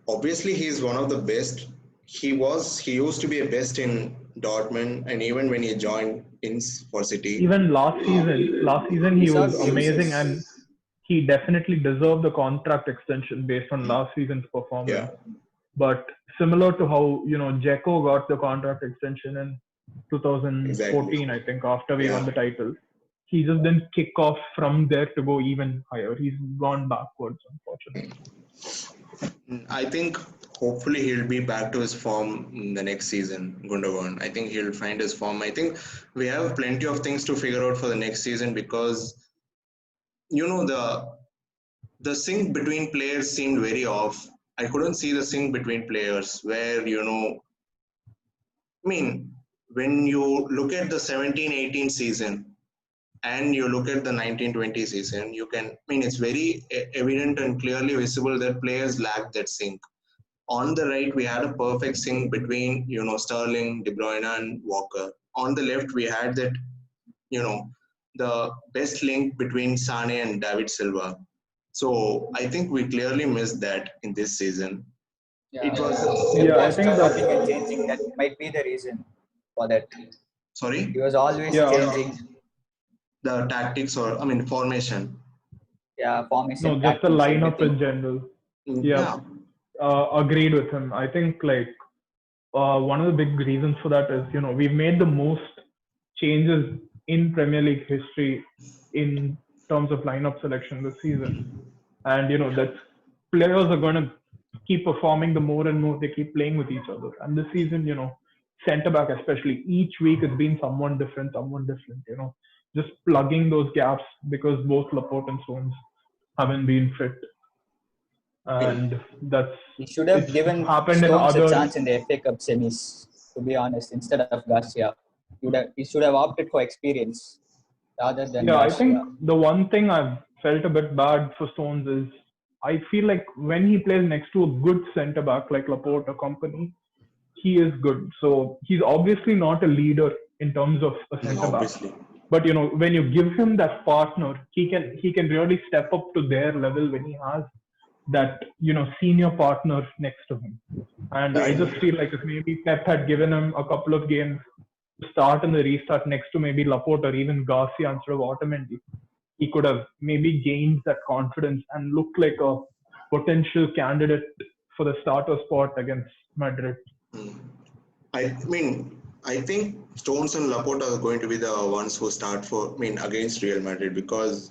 Obviously he's one of the best. He used to be a best in Dortmund, and even when he joined in for City. Even last season he was amazing, and he definitely deserved the contract extension based on last season's performance. Yeah. But similar to how Dzeko got the contract extension and 2014, I think, after we won the title. He just didn't kick off from there to go even higher. He's gone backwards, unfortunately. I think hopefully he'll be back to his form in the next season, Gundogan. I think he'll find his form. I think we have plenty of things to figure out for the next season because, the sync between players seemed very off. I couldn't see the sync between players where, when you look at the 17-18 season and you look at the 19-20 season, it's very evident and clearly visible that players lack that sync. On the right, we had a perfect sync between, Sterling, De Bruyne and Walker. On the left, we had that, the best link between Sane and David Silva. So I think we clearly missed that in this season. Yeah, It was I think starting and changing. That might be the reason for that. Sorry? He was always changing. The tactics formation. Yeah, formation. No, just the lineup in general. Yeah. Agreed with him. I think one of the big reasons for that is, we've made the most changes in Premier League history in terms of lineup selection this season. And, that players are going to keep performing the more and more they keep playing with each other. And this season, centre back especially, each week has been someone different, just plugging those gaps because both Laporte and Stones haven't been fit. And he should have given Stones a chance in the FA Cup semis, to be honest, instead of Garcia. He should have opted for experience rather than Garcia. I think the one thing I've felt a bit bad for Stones is I feel like when he plays next to a good centre back like Laporte or company, he is good. So he's obviously not a leader in terms of a centre back. But when you give him that partner, he can really step up to their level when he has that senior partner next to him. And I just feel like if maybe Pep had given him a couple of games to start in the restart next to maybe Laporte or even Garcia instead of Otamendi, he could have maybe gained that confidence and looked like a potential candidate for the starter spot against Madrid. I think Stones and Laporte are going to be the ones who start against Real Madrid because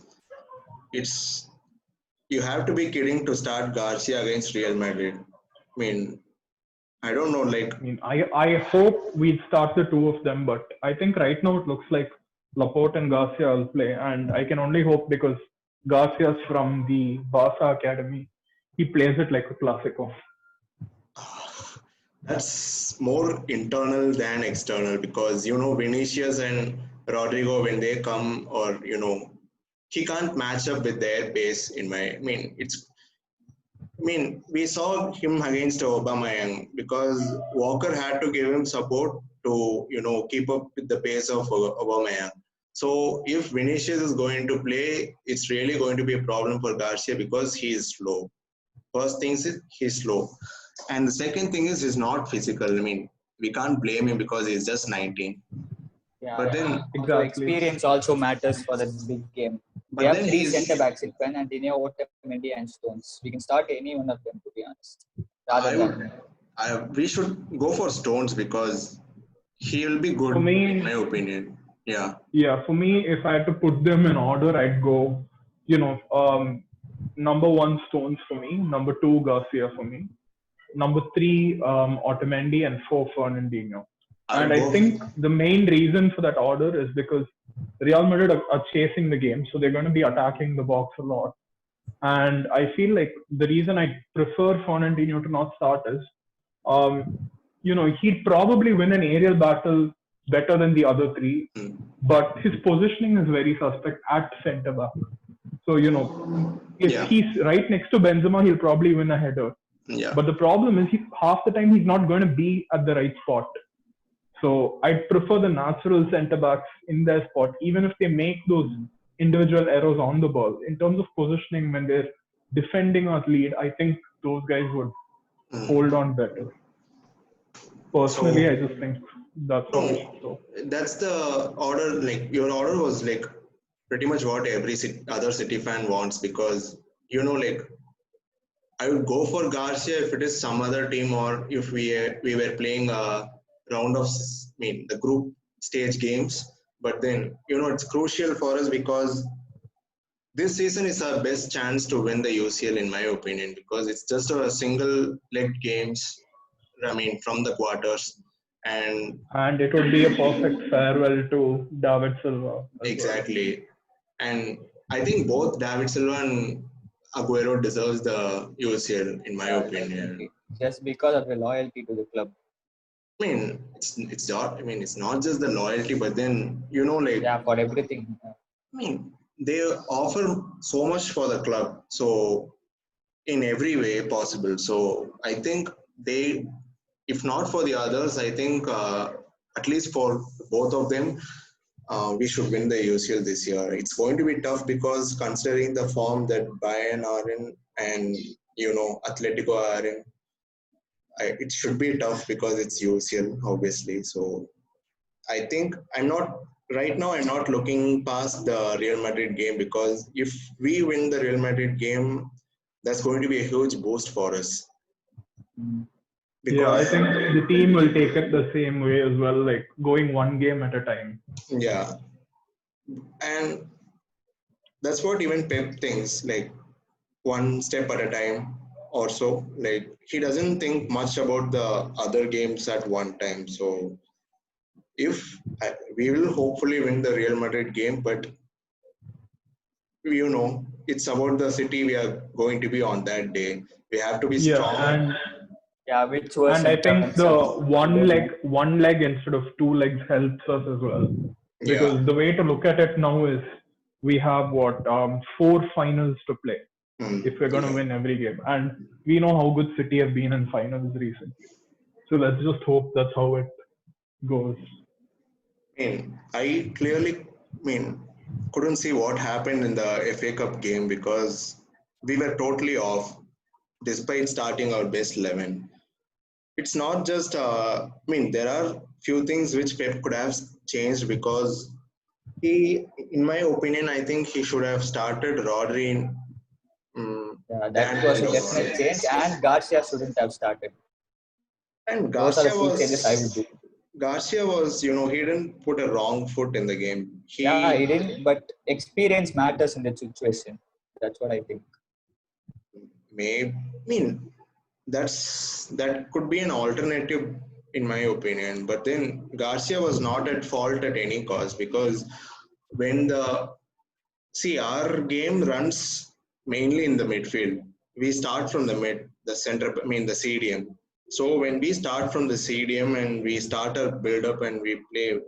you have to be kidding to start Garcia against Real Madrid. I don't know. I hope we'd start the two of them, but I think right now it looks like Laporte and Garcia will play, and I can only hope because Garcia's from the Barca academy. He plays it like a Clásico. That's more internal than external because Vinicius and Rodrigo, when they come, or he can't match up with their pace. We saw him against Aubameyang because Walker had to give him support to keep up with the pace of Aubameyang. So if Vinicius is going to play, it's really going to be a problem for Garcia because he is slow. First thing is he's slow. And the second thing is he's not physical. We can't blame him because he's just 19. Yeah, but then experience also matters for the big game. We have three centre backs in Fernandinho, Otamendi and Stones. We can start any one of them, to be honest. We should go for Stones because he'll be good, in my opinion. Yeah. Yeah, for me, if I had to put them in order, I'd go, number 1, Stones for me. Number 2, Garcia for me. Number 3, Otamendi, and 4, Fernandinho. And I think the main reason for that order is because Real Madrid are chasing the game, so they're going to be attacking the box a lot. And I feel like the reason I prefer Fernandinho to not start is, he'd probably win an aerial battle better than the other 3, but his positioning is very suspect at centre back. So, if he's right next to Benzema, he'll probably win a header. Yeah. But the problem is half the time he's not going to be at the right spot. So I'd prefer the natural centre backs in their spot, even if they make those individual errors on the ball. In terms of positioning, when they're defending our lead, I think those guys would hold on better. Personally, I just think that's how it is. So that's the order. Your order was pretty much what every other City fan wants because I would go for Garcia if it is some other team or if we were playing the group stage games. But then, it's crucial for us because this season is our best chance to win the UCL, in my opinion, because it's just a single leg games. From the quarters, and it would be a perfect farewell to David Silva. Exactly, well. And I think both David Silva and Aguero deserves the UCL, in my opinion. Definitely. Just because of the loyalty to the club. It's not just the loyalty, but then for everything. They offer so much for the club, so in every way possible. So I think they, if not for the others, I think at least for both of them, we should win the UCL this year. It's going to be tough because considering the form that Bayern are in and Atletico are in, it should be tough because it's UCL, obviously. So I think I'm not looking past the Real Madrid game, because if we win the Real Madrid game, that's going to be a huge boost for us. I think the team will take it the same way as well, like going one game at a time. Yeah. And that's what even Pep thinks, like one step at a time or so. Like he doesn't think much about the other games at one time. So if we will hopefully win the Real Madrid game, but it's about the city we are going to be on that day. We have to be strong. Which was. And I think the one leg instead of two legs helps us as well. Because the way to look at it now is we have 4 finals to play if we're going to win every game. And we know how good City have been in finals recently. So let's just hope that's how it goes. I clearly couldn't see what happened in the FA Cup game because we were totally off despite starting our best 11. It's not just, there are few things which Pep could have changed because in my opinion, I think he should have started Rodri in. That was a definite change, and Garcia shouldn't have started. And Garcia was, he didn't put a wrong foot in the game. He didn't, but experience matters in that situation. That's what I think. That could be an alternative in my opinion, but then Garcia was not at fault at any cost, because when our game runs mainly in the midfield. We start from the center, the CDM. So when we start from the CDM and we start our build up and we play,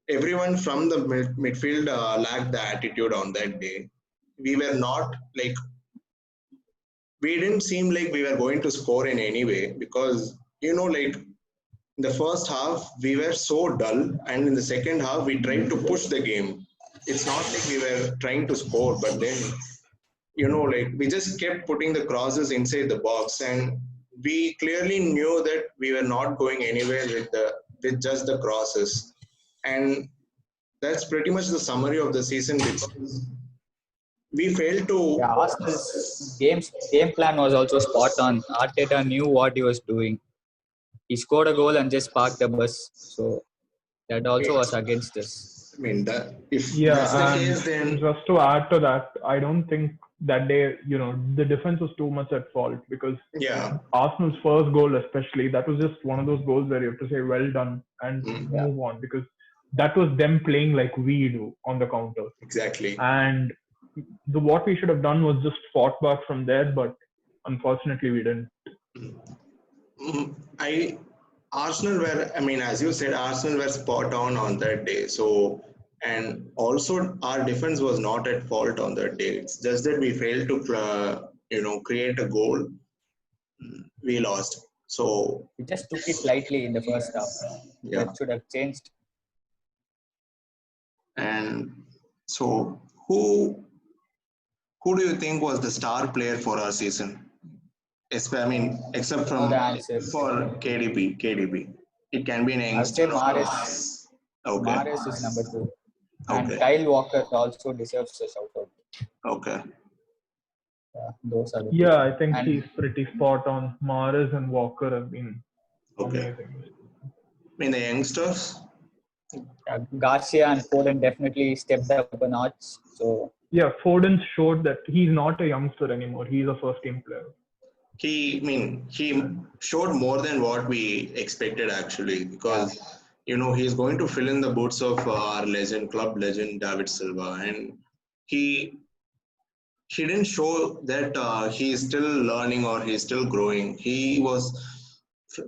everyone from the midfield lacked the attitude on that day. We were not we didn't seem like we were going to score in any way, because in the first half we were so dull, and in the second half we tried to push the game. It's not like we were trying to score, but then we just kept putting the crosses inside the box, and we clearly knew that we were not going anywhere with just the crosses. And that's pretty much the summary of the season, because we failed to. Arsenal's game plan was also spot on. Arteta knew what he was doing. He scored a goal and just parked the bus. So that also was against us. If that's the case, then just to add to that, I don't think that day, the defense was too much at fault, because Arsenal's first goal, especially, that was just one of those goals where you have to say well done and move on, because that was them playing like we do on the counter. Exactly. And what we should have done was just fought back from there, but unfortunately we didn't. Arsenal were, as you said, Arsenal were spot on that day. So, and also our defense was not at fault on that day. It's just that we failed to, create a goal. We lost. So we just took it lightly in the first half. That should have changed. And so, who do you think was the star player for our season? Except from for KDB. It can be an youngster. Mahrez. Okay. Mahrez is number 2. And Kyle Walker also deserves a shout out. Okay. Those are the I think he's pretty spot on. Mahrez and Walker have been amazing. mean, the youngsters. Garcia and Foden definitely stepped up a notch. So yeah, Foden showed that he's not a youngster anymore. He's a first team player. He showed more than what we expected actually, because he's going to fill in the boots of our club legend David Silva, and he he didn't show that he's still learning or he's still growing. He was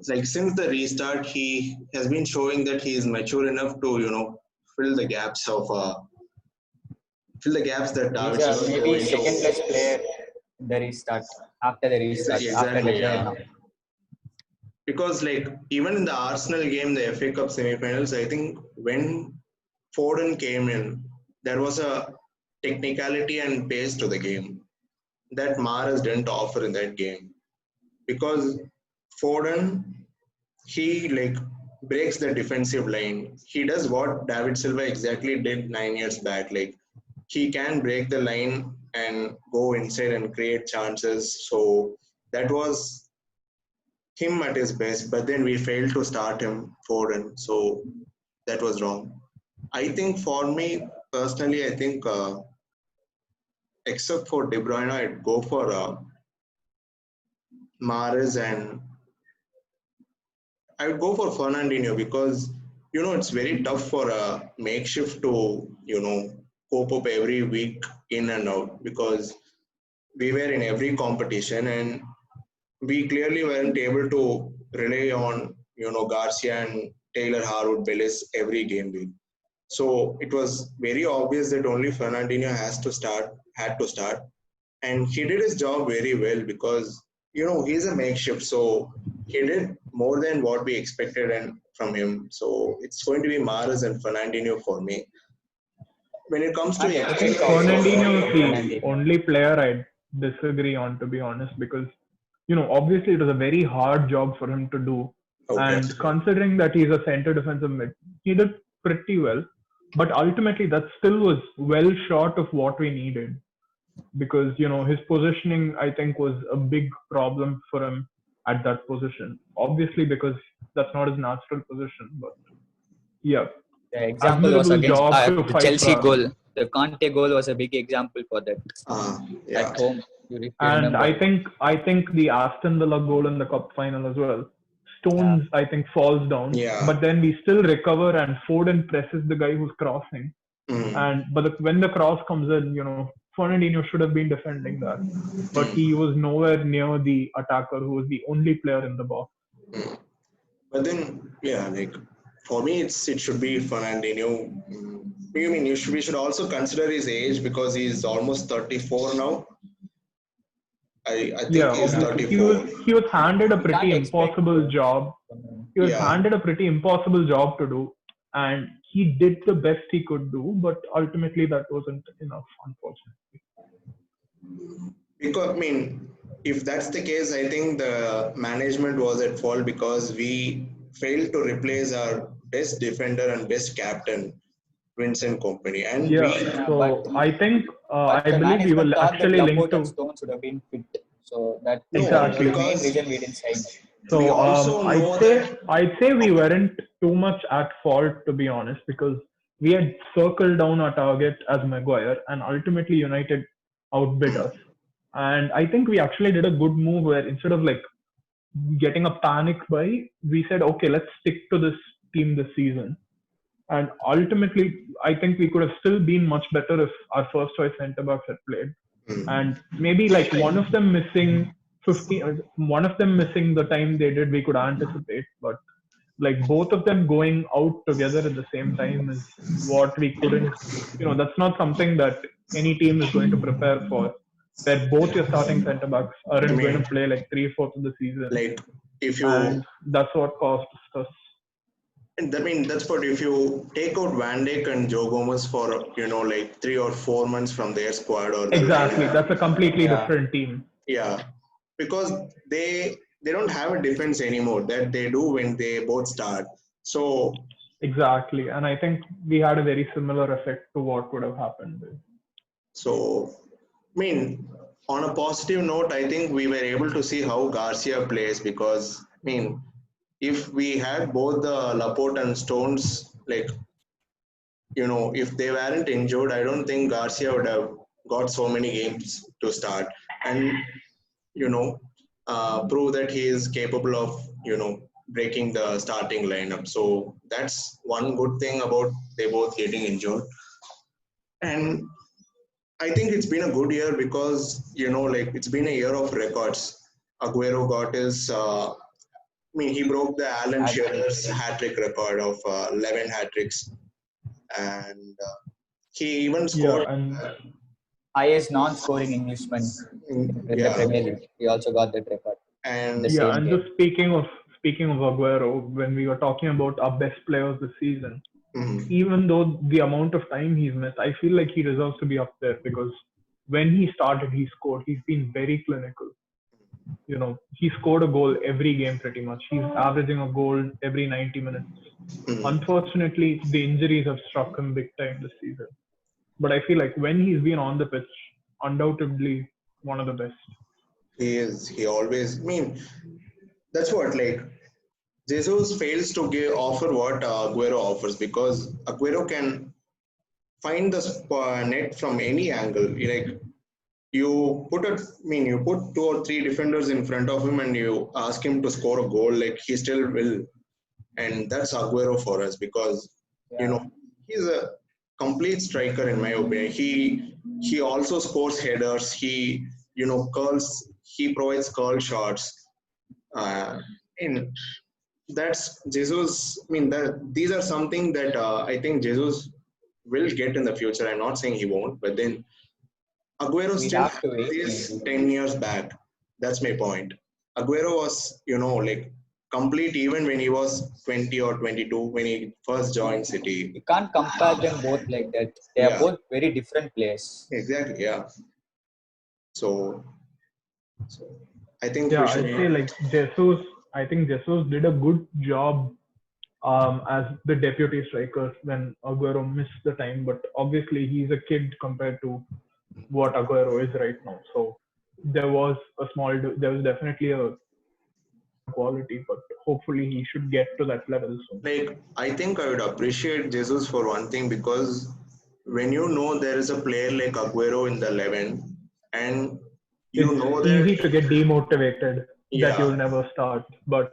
like, since the restart, he has been showing that he is mature enough to fill the gaps of that he's David a Silva is maybe going second to. best player the restart after the restart after Exactly, De Gea yeah. now. Because like even in the Arsenal game, the FA Cup semi-finals, I think when Foden came in, there was a technicality and pace to the game that Mahrez didn't offer in that game. Because Foden, he like breaks the defensive line. He does what David Silva exactly did 9 years back. Like, he can break the line and go inside and create chances. So that was him at his best, but then we failed to start him, Foden. So that was wrong. I think for me personally, I think except for De Bruyne, I'd go for Mahrez, and I would go for Fernandinho, because it's very tough for a makeshift to cope up every week in and out, because we were in every competition and we clearly weren't able to rely on Garcia and Taylor Harwood Bellis every game week. So it was very obvious that only Fernandinho had to start, and he did his job very well, because he's a makeshift, so he did more than what we expected and from him. So it's going to be Mahrez and Fernandinho for me. When it comes to And I think youngsters, also also Fernandinho is the Fernandinho. only player I disagree on, to be honest, because obviously it was a very hard job for him to do, okay, and considering that he's a center defensive mid, he did pretty well. But ultimately, that still was well short of what we needed, because his positioning, I think, was a big problem for him at that position. Obviously, because that's not his natural position, but yeah, The example was admirable against job to the fight Chelsea back. goal. The Conte goal was a big example for that yeah, at home. If you And remember. I think the Aston Villa goal in the cup final as well. Yeah, Stones, I think, falls down, yeah. but then we still recover, and Foden presses the guy who's crossing. Mm. And when the cross comes in, Fernandinho should have been defending that, but he was nowhere near the attacker who was the only player in the box. Mm. But then, yeah, like for me, it should be Fernandinho. You mean we should also consider his age, because he's almost 34 now. I think Yeah, he's obviously 34. he was handed a we pretty can't expect. impossible job. He was Yeah, handed a pretty impossible job to do, and he did the best he could do, but ultimately that wasn't enough, unfortunately. because I mean, if that's the case, I think the management was at fault, because we failed to replace our best defender and best captain, Vincent Company, and Yeah, we Yeah, so I think but I the believe we management were thought that actually linked Laporte and to Stones would have been fit. So that no, was the exactly. main because reason we didn't sign. we So also I'd know say that. I'd say we weren't too much at fault, to be honest, because we had circled down our target as Maguire, and ultimately United outbid us. And I think we actually did a good move where, instead of like getting a panic buy, we said, okay, let's stick to this team this season. And ultimately, I think we could have still been much better if our first choice centre backs had played. Mm. And maybe like one of them missing 15, one of them missing the time they did, we could anticipate. But like both of them going out together at the same time is what we couldn't, that's not something that any team is going to prepare for, where both your starting centre backs I aren't going to mean, play like 3/4 of the season. like if And you that's what cost us. And I mean, that's what, if you take out Van Dijk and Joe Gomez for, like 3 or 4 months from their squad or the Exactly. lineup. That's a completely Yeah, different team. Yeah. Because they don't have a defense anymore that they do when they both start. So, Exactly. And I think we had a very similar effect to what would have happened. I mean, on a positive note, I think we were able to see how Garcia plays, because, I mean, if we had both the Laporte and Stones, like, if they weren't injured, I don't think Garcia would have got so many games to start and, you know, prove that he is capable of, breaking the starting lineup. So that's one good thing about they both getting injured. And I think it's been a good year because, like it's been a year of records. Aguero got his, he broke the Alan Shearer's hat trick record of 11 hat tricks. And he even scored. Yeah, and highest non-scoring Englishman in the Premier League. He also got that record. And the same game. Just speaking of Aguero, when we were talking about our best players this season, even though the amount of time he's missed, I feel like he deserves to be up there because when he started, he scored. He's been very clinical. He scored a goal every game pretty much. He's averaging a goal every 90 minutes. Unfortunately, the injuries have struck him big time this season. But I feel like when he's been on the pitch, undoubtedly one of the best. He is. He always. That's what Jesus fails to offer what Aguero offers because Aguero can find the net from any angle. You put two or three defenders in front of him and you ask him to score a goal, he still will. And that's Aguero for us because he's a complete striker in my opinion. He also scores headers. He curls. He provides curl shots. And that's Jesus. These are something that I think Jesus will get in the future. I'm not saying he won't, but then Aguero still is 10 years back. That's my point. Aguero was, complete even when he was 20 or 22 when he first joined City. You can't compare them both like that. They are both very different players. Exactly, yeah. So I think I'd say Jesus. I think Jesus did a good job as the deputy striker when Aguero missed the time. But obviously, he's a kid compared to what Aguero is right now. So there was definitely a quality, but hopefully he should get to that level soon. I think I would appreciate Jesus for one thing because when there is a player like Aguero in the 11 and it's easy to get demotivated that you'll never start, but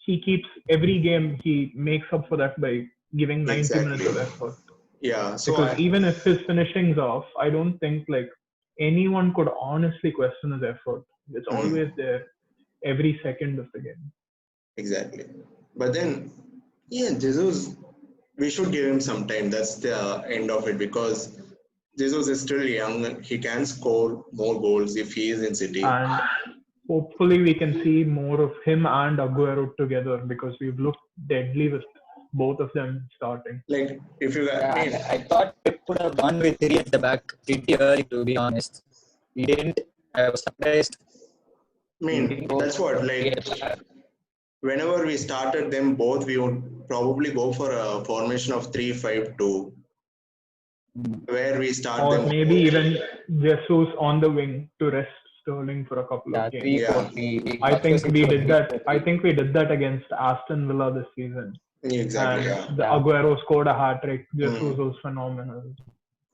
he keeps every game he makes up for that by giving 90 minutes of effort. Yeah, so because even if his finishing's off, I don't think anyone could honestly question his effort. It's always there every second of the game. Exactly. But then, Jesus, we should give him some time. That's the end of it because Jesus is still young. He can score more goals if he is in City. And hopefully we can see more of him and Aguero together because we've looked deadly with both of them starting. If you I thought Pep could have gone with 3 at the back pretty early, to be honest. He didn't. I was surprised. That's what, whenever we started them both, we would probably go for a formation of 3-5-2, where we start or them. Maybe even Jesus on the wing to rest Sterling for a couple of games. 3-4-3. I think we did that. I think we did that against Aston Villa this season. Exactly. And Aguero scored a hat trick. Jesus was phenomenal.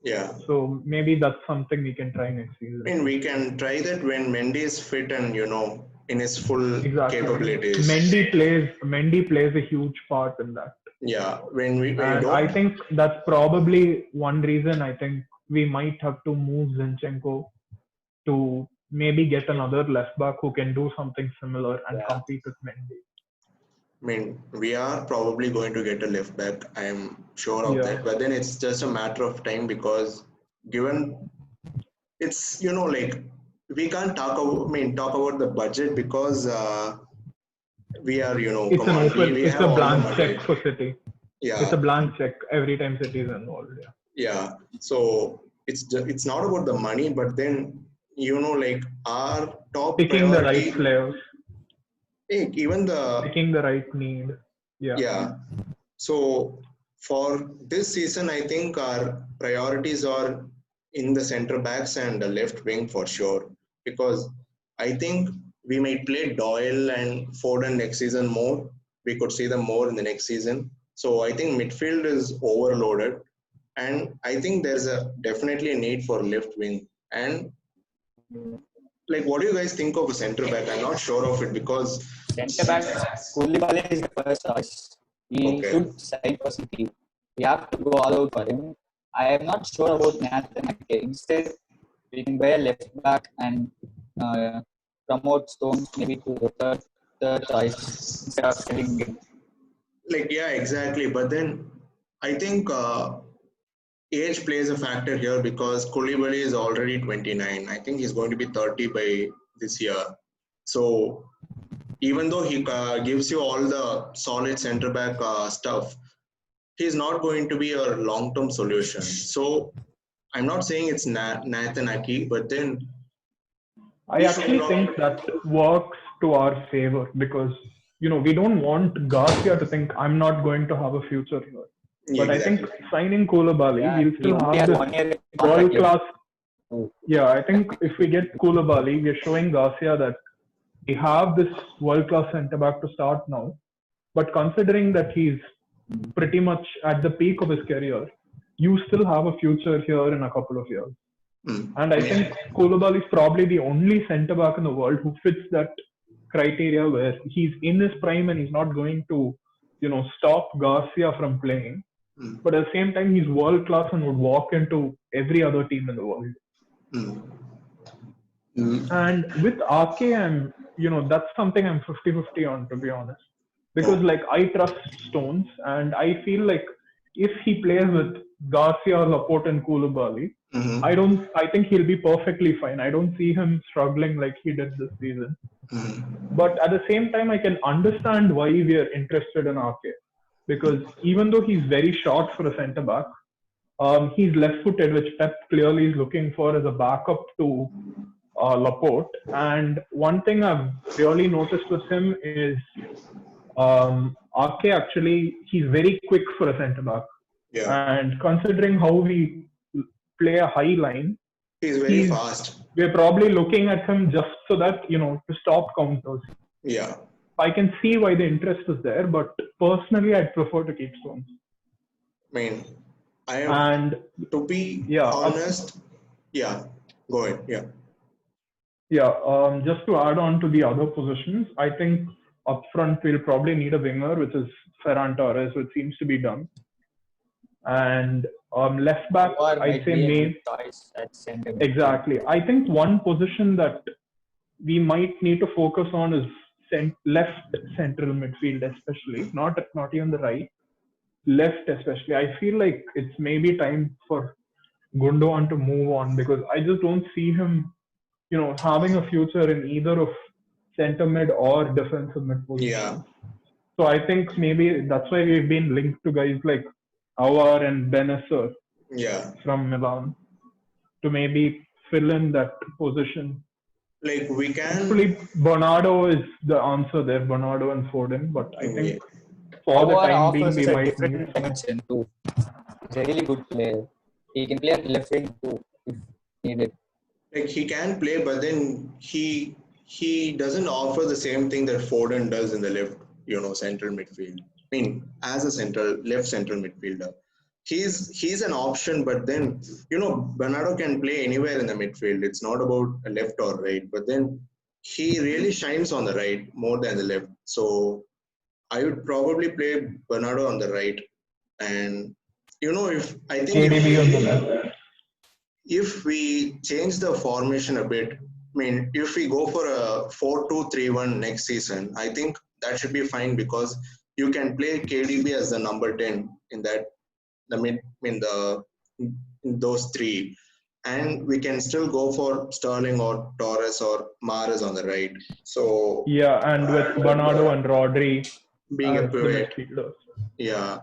Yeah. So maybe that's something we can try next season. We can try that when Mendy is fit and in his full capabilities. Mendy plays a huge part in that. Yeah, I think that's probably one reason I think we might have to move Zinchenko to maybe get another left back who can do something similar and compete with Mendy. We are probably going to get a left back. I am sure of that. But then it's just a matter of time because given it's we can't talk about the budget because we are it's a blank check for City. Yeah, it's a blank check every time City is involved. Yeah, so it's not about the money, but then our top picking priority, the right players, even picking the right need. Yeah. So for this season, I think our priorities are in the centre backs and the left wing for sure, because I think we might play Doyle and Foden next season more we could see them more in the next season. So I think midfield is overloaded, and I think there's definitely a need for left wing. And like, what do you guys think of a centre back? I'm not sure of it because Centre back, Koulibaly is the first choice. He okay, should sign for City. We have to go all out for him. I am not sure about Nathan Ake. Instead, we can buy a left back and promote Stones maybe to the third choice instead of selling him. like yeah, exactly. But then I think age plays a factor here because Koulibaly is already 29. I think he's going to be 30 by this year. So even though he gives you all the solid centre back stuff, he's not going to be a long term solution. So I'm not saying it's Nathan Aki, but then I actually think that works to our favor because, we don't want Garcia to think I'm not going to have a future here. Yeah, but exactly. I think signing Koulibaly, we'll still have this world class. Yeah, I think if we get Koulibaly, we're showing Garcia that we have this world class centre back to start now. But considering that he's pretty much at the peak of his career, you still have a future here in a couple of years. And I think Koulibaly is probably the only centre back in the world who fits that criteria where he's in his prime and he's not going to, stop Garcia from playing. But at the same time, he's world class and would walk into every other team in the world. And with Ake, that's something I'm 50-50 on, to be honest. Because I trust Stones, and I feel like if he plays with Garcia, Laporte, and Koulibaly, I think he'll be perfectly fine. I don't see him struggling like he did this season. But at the same time, I can understand why we are interested in Ake. Because even though he's very short for a centre back, he's left-footed, which Pep clearly is looking for as a backup to Laporte. And one thing I've really noticed with him is Ake actually, he's very quick for a centre back. Yeah. And considering how we play a high line, he's very fast. We're probably looking at him just so that, to stop counters. Yeah. I can see why the interest is there, but personally, I'd prefer to keep Stones. I mean, to be honest, go ahead. Yeah, just to add on to the other positions, I think up front we'll probably need a winger, which is Ferran Torres, which seems to be done. And left back, I'd say maybe. Exactly. I think one position that we might need to focus on is left central midfield, especially not even the right, left especially. I feel like it's maybe time for Gundogan to move on because I just don't see him, having a future in either of centre mid or defensive mid position. Yeah. So I think maybe that's why we've been linked to guys like Aouar and Benacer from Milan to maybe fill in that position. Like we can. Hopefully, Bernardo is the answer there, Bernardo and Foden. But I think for the time being, we might need dimension too. He's a really good player. He can play at left wing too if needed. Like he can play, but then he doesn't offer the same thing that Foden does in the left, central midfield. I mean, as a left central midfielder, he's an option, but then Bernardo can play anywhere in the midfield. It's not about a left or right, but then he really shines on the right more than the left. So I would probably play Bernardo on the right, and if we change the formation a bit, I mean, if we go for a 4-2-3-1 next season, I think that should be fine because you can play KDB as the number 10 in those three, and we can still go for Sterling or Torres or Mahrez on the right. So and with Bernardo and Rodri being a pivot. Yeah.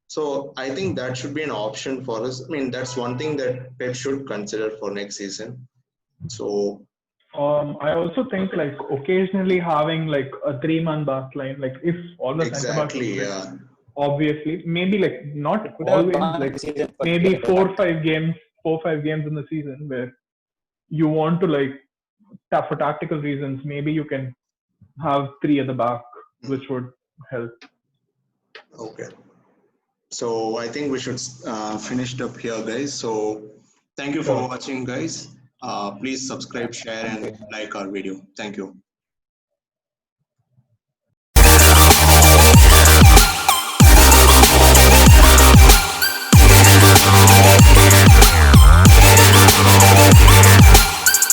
So I think that should be an option for us. I mean, that's one thing that Pep should consider for next season. So I also think occasionally having a 3-man back line, if all the centre backs obviously maybe not always maybe 4-5 games in the season where you want to for tactical reasons maybe you can have 3 at the back, which would health. Okay. So I think we should finish it up here, guys. So thank you for Sure. watching, guys. Please subscribe, share, Thank and you. like our video. Thank you.